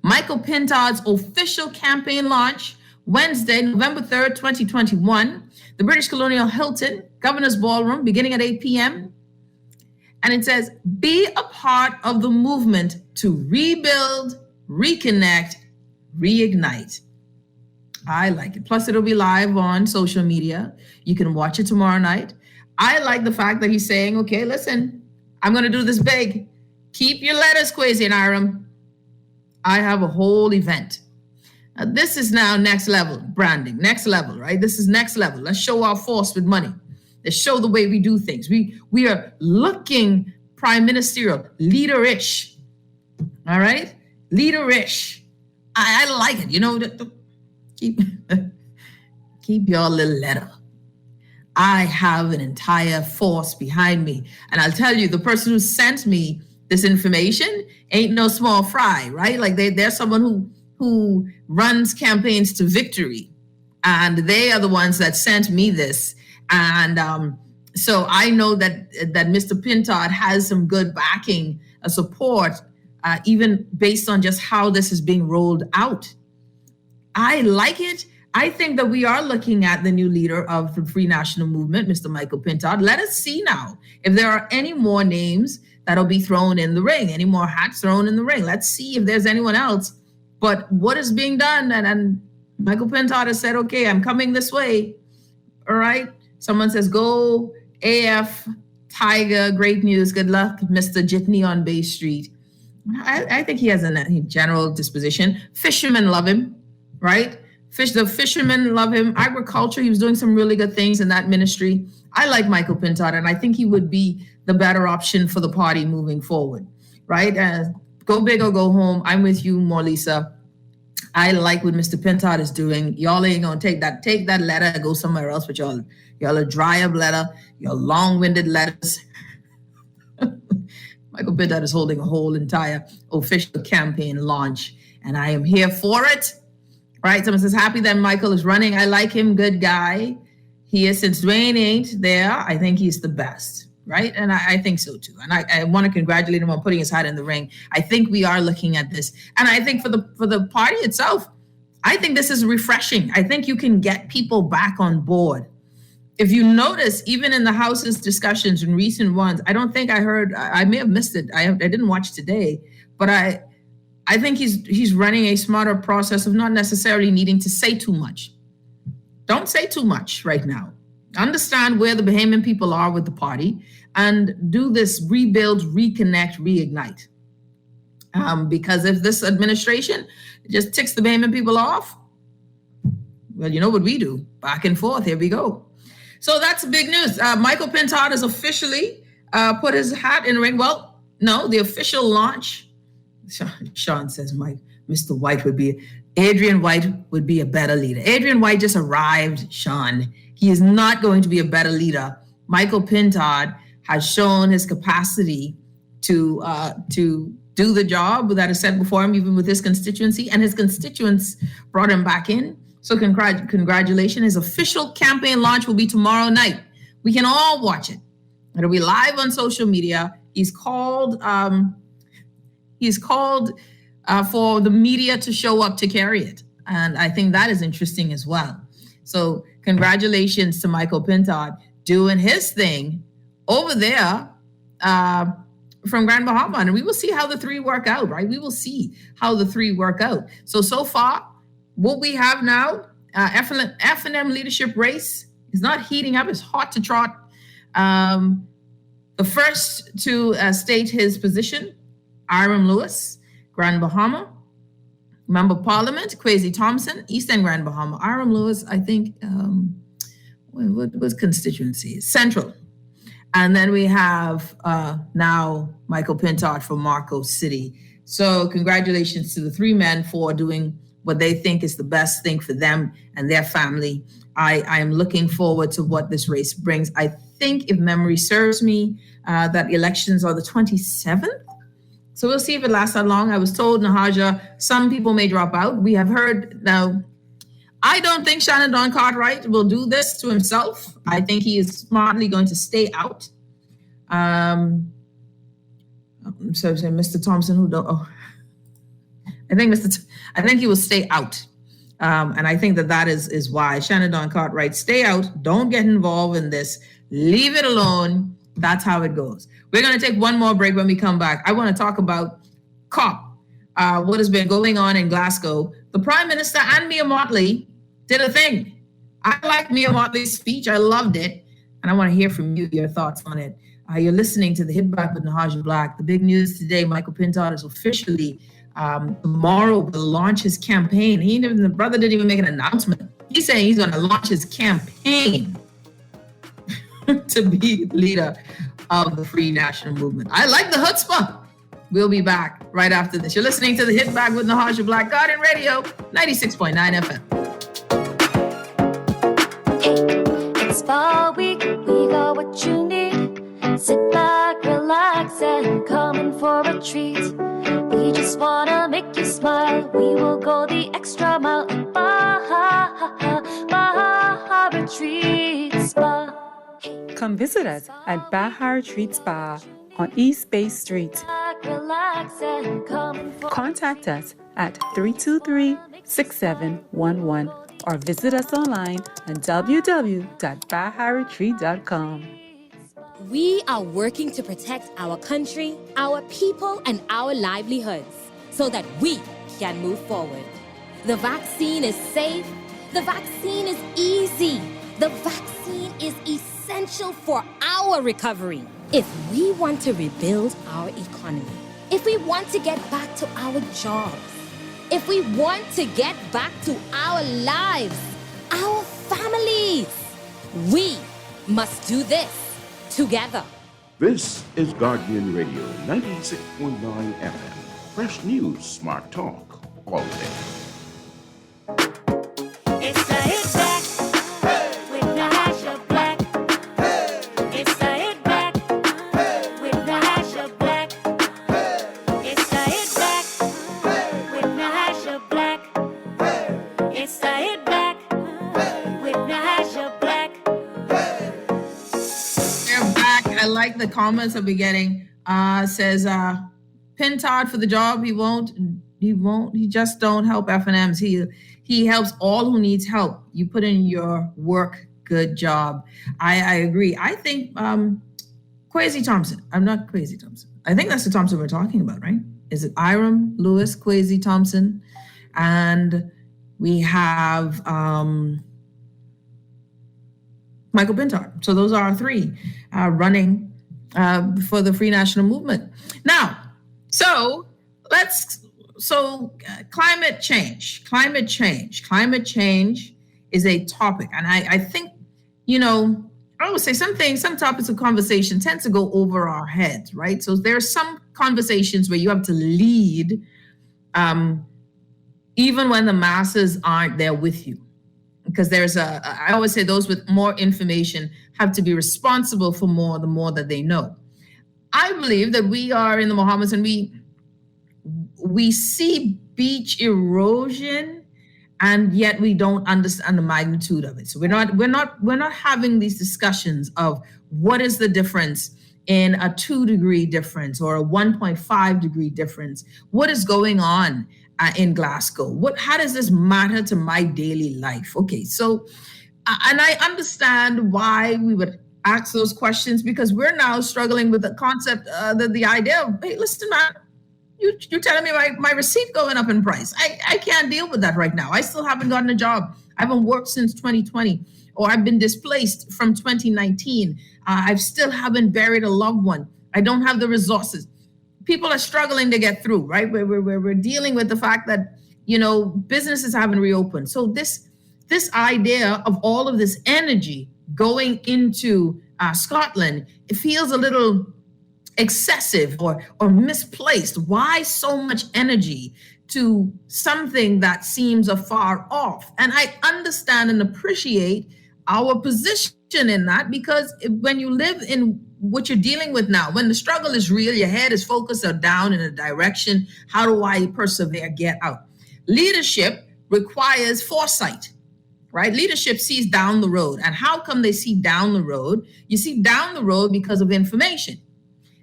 Michael Pintard's official campaign launch, Wednesday, November 3rd, 2021, the British Colonial Hilton, Governor's Ballroom, beginning at 8 p.m. And it says, be a part of the movement to rebuild, reconnect, reignite. I like it. Plus, it'll be live on social media. You can watch it tomorrow night. I like the fact that he's saying, okay, listen, I'm going to do this big. Keep your letters, Kwesi and Iram. I have a whole event. Now, this is now next level branding, next level, right? This is next level. Let's show our force with money. Let's show the way we do things. We are looking prime ministerial, leader-ish. All right? Leader-ish. I like it. Keep your little letter. I have an entire force behind me. And I'll tell you, the person who sent me this information ain't no small fry, right? Like they're someone who runs campaigns to victory. And they are the ones that sent me this. And so I know that Mr. Pintard has some good backing, support, even based on just how this is being rolled out. I like it. I think that we are looking at the new leader of the Free National Movement, Mr. Michael Pintard. Let us see now if there are any more names that'll be thrown in the ring, any more hats thrown in the ring. Let's see if there's anyone else. But what is being done? And Michael Pintard has said, okay, I'm coming this way. All right. Someone says, go AF, Tiger, great news. Good luck, Mr. Jitney on Bay Street. I think he has a general disposition. Fishermen love him, right? The fishermen love him. Agriculture, he was doing some really good things in that ministry. I like Michael Pintard, and I think he would be the better option for the party moving forward, right? Go big or go home. I'm with you, Lisa. I like what Mr. Pintard is doing. Y'all ain't gonna take that letter and go somewhere else, but y'all a dry up letter, your long-winded letters. Michael Pintard is holding a whole entire official campaign launch, and I am here for it. Right? Someone says, happy that Michael is running. I like him. Good guy. He is, since Dwayne ain't there, I think he's the best. Right? And I think so too. And I want to congratulate him on putting his hat in the ring. I think we are looking at this. And I think for the party itself, I think this is refreshing. I think you can get people back on board. If you notice, even in the House's discussions in recent ones, I don't think I heard, I may have missed it. I didn't watch today, but I think he's running a smarter process of not necessarily needing to say too much. Don't say too much right now. Understand where the Bahamian people are with the party and do this rebuild, reconnect, reignite. Because if this administration just ticks the Bahamian people off, well, you know what we do? Back and forth. Here we go. So that's big news. Michael Pintard has officially put his hat in the ring. Well, no, the official launch. Sean says, Mr. White Adrian White would be a better leader. Adrian White just arrived, Sean. He is not going to be a better leader Michael Pintard has shown his capacity to do the job that is set before him, even with his constituency, and his constituents brought him back in. So congratulations. His official campaign launch will be tomorrow night. We can all watch it. It'll be live on social media. He's called for the media to show up to carry it. And I think that is interesting as well. So congratulations to Michael Pintard doing his thing over there from Grand Bahama. And we will see how the three work out, right? We will see how the three work out. So far, what we have now, F&M leadership race is not heating up. It's hot to trot. The first to state his position, Hiram Lewis, Grand Bahama. Member of Parliament, Kwesi Thompson, East End Grand Bahama. Hiram Lewis, I think, what was constituency? Central. And then we have now Michael Pintard from Marco City. So congratulations to the three men for doing what they think is the best thing for them and their family. I am looking forward to what this race brings. I think, if memory serves me, that elections are the 27th. So we'll see if it lasts that long. I was told, Nahaja, some people may drop out. We have heard now. I don't think Shannon Don Cartwright will do this to himself. I think he is smartly going to stay out. So Mr. Thompson, who don't? Oh, I think he will stay out. And I think that is why Shannon Don Cartwright, stay out. Don't get involved in this. Leave it alone. That's how it goes. We're going to take one more break. When we come back, I want to talk about COP, what has been going on in Glasgow. The Prime Minister and Mia Mottley did a thing. I liked Mia Mottley's speech. I loved it. And I want to hear from you, your thoughts on it. You're listening to the Hit Back with Nahaja Black. The big news today, Michael Pintard is officially tomorrow will launch his campaign. The brother didn't even make an announcement. He's saying he's going to launch his campaign to be leader of the Free National Movement. I like the chutzpah. We'll be back right after this. You're listening to the Hit Back with Nahaja Black, Guardian Radio, 96.9 FM. It's fall week, we got what you need. Sit back, relax, and come in for a treat. We just wanna make you smile. We will go the extra mile at Baja Retreat Spa. Come visit us at Baja Retreat Spa on East Bay Street. Contact us at 323-6711 or visit us online at www.baharetreat.com. We are working to protect our country, our people, and our livelihoods so that we can move forward. The vaccine is safe. The vaccine is easy. The vaccine is essential for our recovery. If we want to rebuild our economy, if we want to get back to our jobs, if we want to get back to our lives, our families, we must do this together. This is Guardian Radio, 96.9 FM. Fresh news, smart talk, all day. It's the Hit Back with Nahaja Black. It's the Hit Back with Nahaja Black. It's the Hit Back with Nahaja Black. It's the Hit Back with Nahaja Black. We're back. I like the comments that we're getting. Says Pintard for the job. He just don't help F&Ms. He helps all who needs help. You put in your work. Good job. I agree. I think Kwesi Thompson. I'm not Kwesi Thompson. I think that's the Thompson we're talking about, right? Is it Hiram Lewis, Kwesi Thompson? And we have Michael Pintard. So those are our three running for the Free National Movement. Now, climate change is a topic. And I think, I would say some topics of conversation tend to go over our heads, right? So there are some conversations where you have to lead, even when the masses aren't there with you. because I always say those with more information have to be responsible for more, the more that they know. I believe that we are in the Bahamas and we see beach erosion, and yet we don't understand the magnitude of it. So we're not having these discussions of what is the difference in a 2-degree difference or a 1.5 degree difference. What is going on in Glasgow? How does this matter to my daily life? Okay, so, and I understand why we would ask those questions, because we're now struggling with the concept, the idea of, hey, listen, man, you're telling me my receipt going up in price. I can't deal with that right now. I still haven't gotten a job. I haven't worked since 2020, or I've been displaced from 2019. I still haven't buried a loved one. I don't have the resources. People are struggling to get through, right? We're dealing with the fact that, businesses haven't reopened. So this idea of all of this energy going into Scotland, it feels a little excessive or misplaced. Why so much energy to something that seems afar off? And I understand and appreciate our position in that, because when you live in what you're dealing with now, when the struggle is real, your head is focused or down in a direction. How do I persevere, get out? Leadership requires foresight, right? Leadership sees down the road. And how come they see down the road? You see down the road because of information.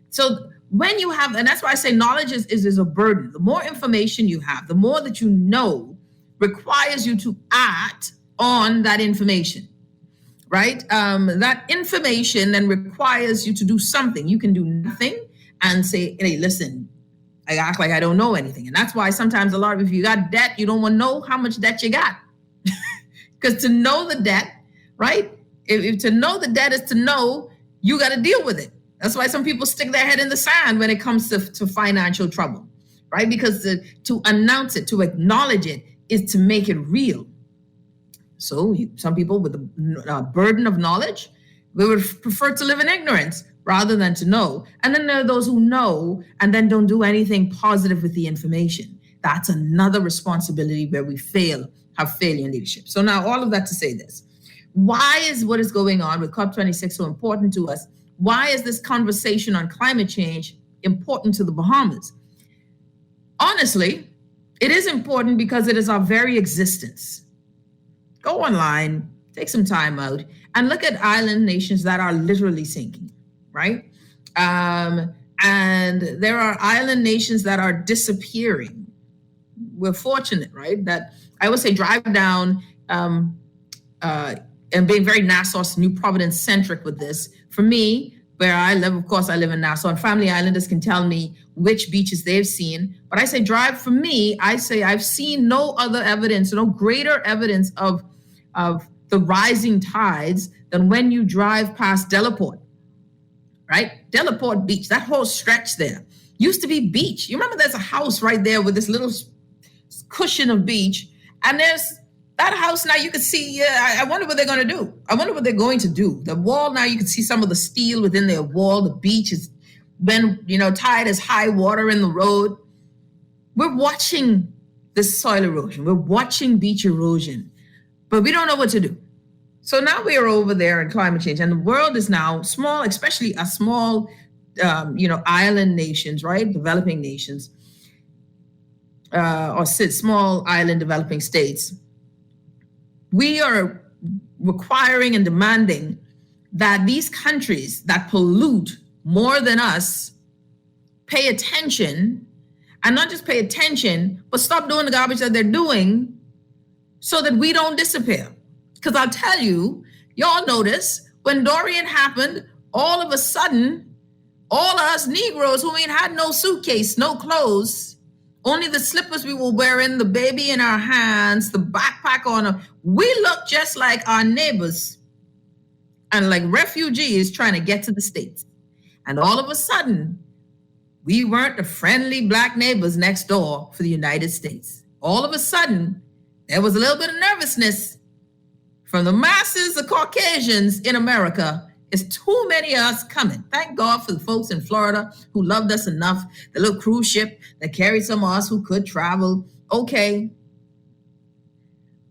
So when you have, and that's why I say knowledge is a burden. The more information you have, the more that you know requires you to act on that information, right? That information then requires you to do something. You can do nothing and say, hey, listen, I act like I don't know anything. And that's why sometimes if you got debt, you don't want to know how much debt you got. Because to know the debt, right? If to know the debt is to know, you got to deal with it. That's why some people stick their head in the sand when it comes to financial trouble, right? Because to announce it, to acknowledge it, is to make it real. So some people with the burden of knowledge, we would prefer to live in ignorance rather than to know. And then there are those who know and then don't do anything positive with the information. That's another responsibility where we have failure in leadership. So now all of that to say this. Why is what is going on with COP26 so important to us? Why is this conversation on climate change important to the Bahamas? Honestly, it is important because it is our very existence. Go online, take some time out, and look at island nations that are literally sinking, right? And there are island nations that are disappearing. We're fortunate, right? That I would say drive down and being very Nassau, New Providence centric with this. For me, where I live, of course, I live in Nassau, and family islanders can tell me which beaches they've seen. But I say drive, for me, I say I've seen no other evidence, no greater evidence of the rising tides than when you drive past Delaport, right? Delaport Beach, that whole stretch there used to be beach. You remember there's a house right there with this little cushion of beach, and there's that house now you can see, I wonder what they're going to do. I wonder what they're going to do. The wall now, you can see some of the steel within their wall. The beach is been, tide as high water in the road. We're watching this soil erosion. We're watching beach erosion, but we don't know what to do. So now we are over there in climate change, and the world is now small, especially a small, island nations, right? Developing nations, or small island developing states. We are requiring and demanding that these countries that pollute more than us pay attention, and not just pay attention, but stop doing the garbage that they're doing so that we don't disappear. Because I'll tell you, y'all notice when Dorian happened, all of a sudden, all of us Negroes who ain't had no suitcase, no clothes, only the slippers we were wearing, the baby in our hands, the backpack on, we look just like our neighbors and like refugees trying to get to the States. And all of a sudden, we weren't the friendly black neighbors next door for the United States. All of a sudden, there was a little bit of nervousness from the masses of Caucasians in America. It's too many of us coming. Thank God for the folks in Florida who loved us enough, the little cruise ship that carried some of us who could travel. Okay.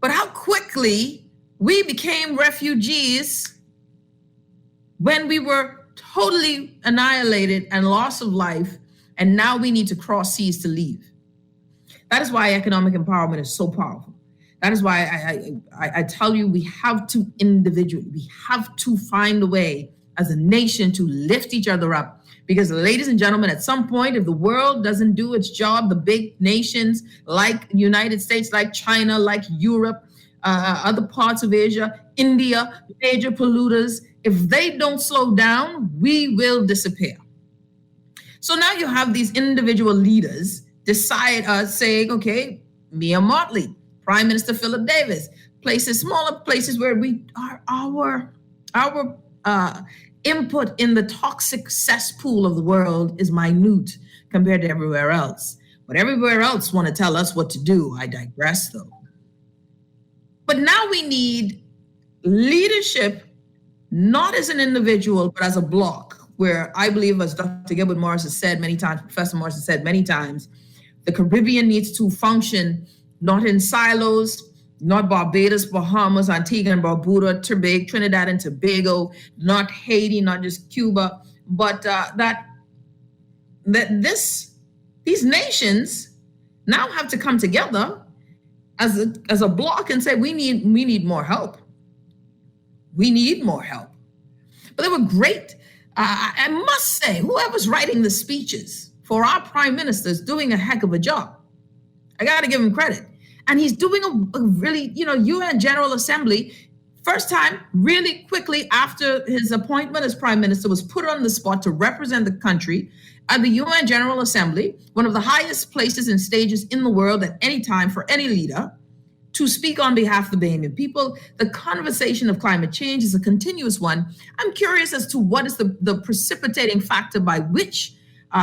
But how quickly We became refugees when we were totally annihilated and loss of life, and now we need to cross seas to leave. That is why economic empowerment is so powerful. That is why I tell you, we have to individually, we have to find a way as a nation to lift each other up. Because, ladies and gentlemen, at some point, if the world doesn't do its job, the big nations like the United States, like China, like Europe, other parts of Asia, India, major polluters, if they don't slow down, we will disappear. So now you have these individual leaders saying, okay, Mia Motley, Prime Minister Philip Davis, smaller places where we are our input in the toxic cesspool of the world is minute compared to everywhere else. But everywhere else want to tell us what to do. I digress, though. But now we need leadership, not as an individual, but as a block, where I believe, as Dr. Gilbert Morris has said many times, Professor Morris has said many times, the Caribbean needs to function not in silos, not Barbados, Bahamas, Antigua and Barbuda, Trinidad and Tobago, not Haiti, not just Cuba, but these nations now have to come together as a block and say, we need more help. We need more help. But they were great. I must say, whoever's writing the speeches for our prime minister is doing a heck of a job. I got to give him credit. And he's doing a really, UN General Assembly, first time, really quickly after his appointment as prime minister, was put on the spot to represent the country at the UN General Assembly, one of the highest places and stages in the world at any time for any leader, to speak on behalf of the Bahamian people. The conversation of climate change is a continuous one. I'm curious as to what is the precipitating factor by which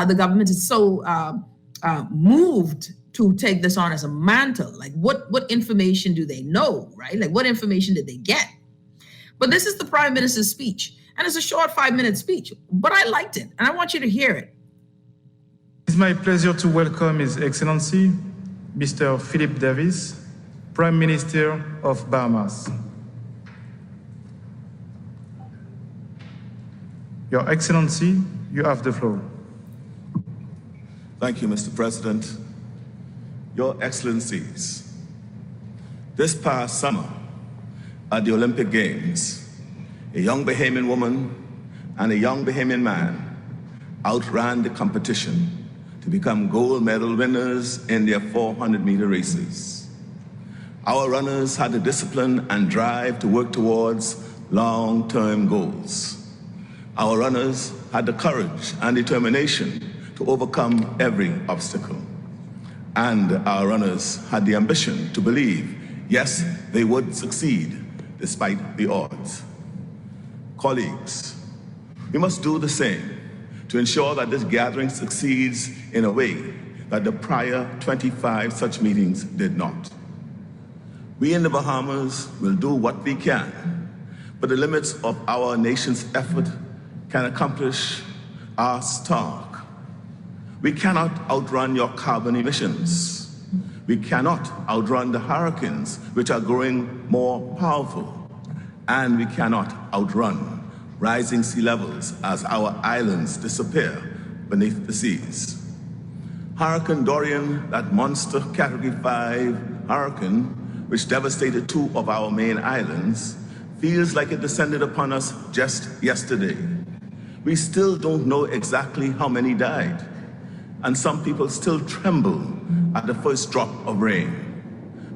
the government is so moved to take this on as a mantle. Like what information do they know, right? Like what information did they get? But this is the prime minister's speech, and it's a short 5-minute speech, but I liked it, and I want you to hear it. It's my pleasure to welcome His Excellency, Mr. Philip Davis, Prime Minister of Bahamas. Your Excellency, you have the floor. Thank you, Mr. President. Your Excellencies, this past summer at the Olympic Games, a young Bahamian woman and a young Bahamian man outran the competition to become gold medal winners in their 400-meter races. Our runners had the discipline and drive to work towards long-term goals. Our runners had the courage and determination to overcome every obstacle. And our runners had the ambition to believe, yes, they would succeed despite the odds. Colleagues, we must do the same to ensure that this gathering succeeds in a way that the prior 25 such meetings did not. We in the Bahamas will do what we can, but the limits of our nation's effort can accomplish are stark. We cannot outrun your carbon emissions. We cannot outrun the hurricanes, which are growing more powerful. And we cannot outrun rising sea levels as our islands disappear beneath the seas. Hurricane Dorian, that monster Category 5 hurricane, which devastated 2 of our main islands, feels like it descended upon us just yesterday. We still don't know exactly how many died, and some people still tremble at the first drop of rain.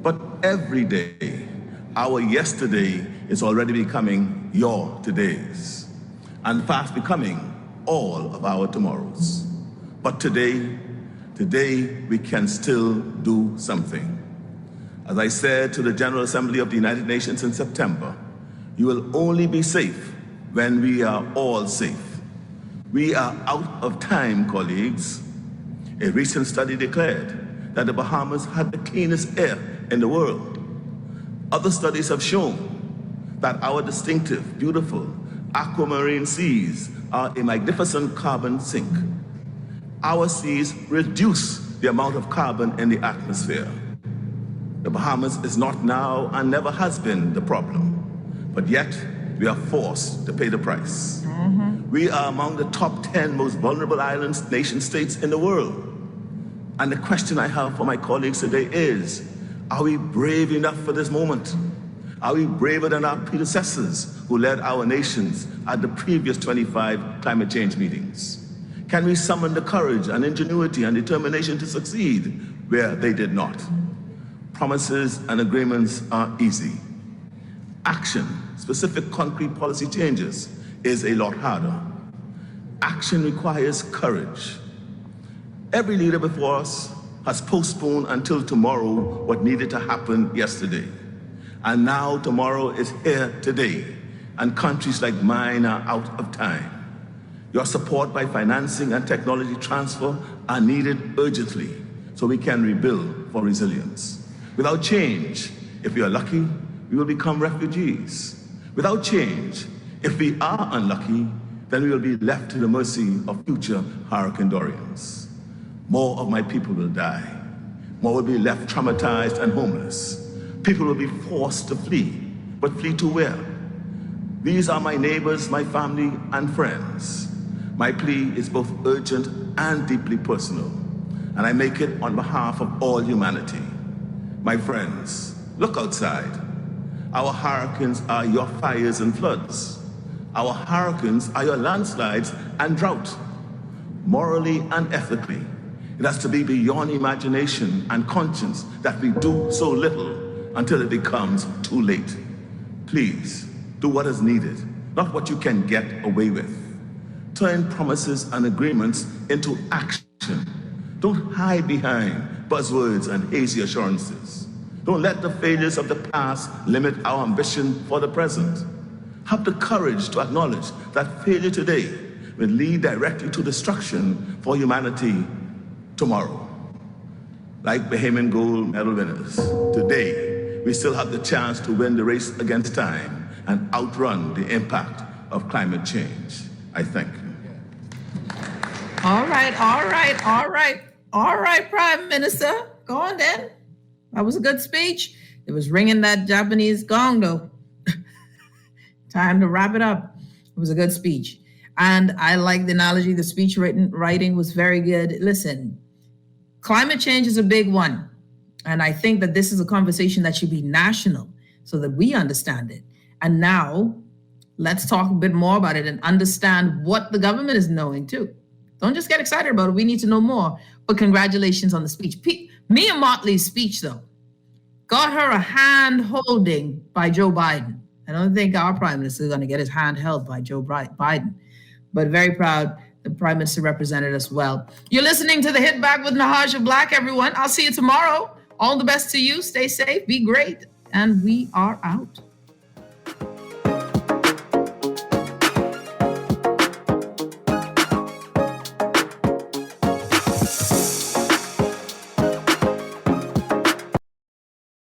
But every day, our yesterday is already becoming your todays, and fast becoming all of our tomorrows. But today we can still do something. As I said to the General Assembly of the United Nations in September, you will only be safe when we are all safe. We are out of time, colleagues. A recent study declared that the Bahamas had the cleanest air in the world. Other studies have shown that our distinctive, beautiful aquamarine seas are a magnificent carbon sink. Our seas reduce the amount of carbon in the atmosphere. The Bahamas is not now and never has been the problem. but yet we are forced to pay the price. We are among the top 10 most vulnerable islands, nation states in the world. And the question I have for my colleagues today is, are we brave enough for this moment? Are we braver than our predecessors who led our nations at the previous 25 climate change meetings? Can we summon the courage and ingenuity and determination to succeed where they did not? Promises and agreements are easy. Action, specific concrete policy changes, is a lot harder. Action requires courage. Every leader before us has postponed until tomorrow what needed to happen yesterday. And now tomorrow is here today, and countries like mine are out of time. Your support by financing and technology transfer are needed urgently so we can rebuild for resilience. Without change, if we are lucky, we will become refugees. Without change, if we are unlucky, then we will be left to the mercy of future Hurricane Dorians. More of my people will die. More will be left traumatized and homeless. People will be forced to flee, but flee to where? These are my neighbors, my family, and friends. My plea is both urgent and deeply personal, and I make it on behalf of all humanity. My friends, look outside. Our hurricanes are your fires and floods. Our hurricanes are your landslides and drought. Morally and ethically, it has to be beyond imagination and conscience that we do so little until it becomes too late. Please, do what is needed, not what you can get away with. Turn promises and agreements into action. Don't hide behind buzzwords and hazy assurances. Don't let the failures of the past limit our ambition for the present. Have the courage to acknowledge that failure today will lead directly to destruction for humanity tomorrow. Like Bahamian gold medal winners, today we still have the chance to win the race against time and outrun the impact of climate change. I thank you. All right, Prime Minister. Go on then. That was a good speech. It was ringing that Japanese gong, though. Time to wrap it up. It was a good speech. And I like the analogy. The speech writing was very good. Listen, climate change is a big one. And I think that this is a conversation that should be national so that we understand it. And now let's talk a bit more about it and understand what the government is knowing too. Don't just get excited about it. We need to know more. But congratulations on the speech. Mia Motley's speech, though, got her a hand holding by Joe Biden. I don't think our prime minister is going to get his hand held by Joe Biden, but very proud the prime minister represented us well. You're listening to The Hit Back with Nahaja Black, everyone. I'll see you tomorrow. All the best to you. Stay safe. Be great. And we are out.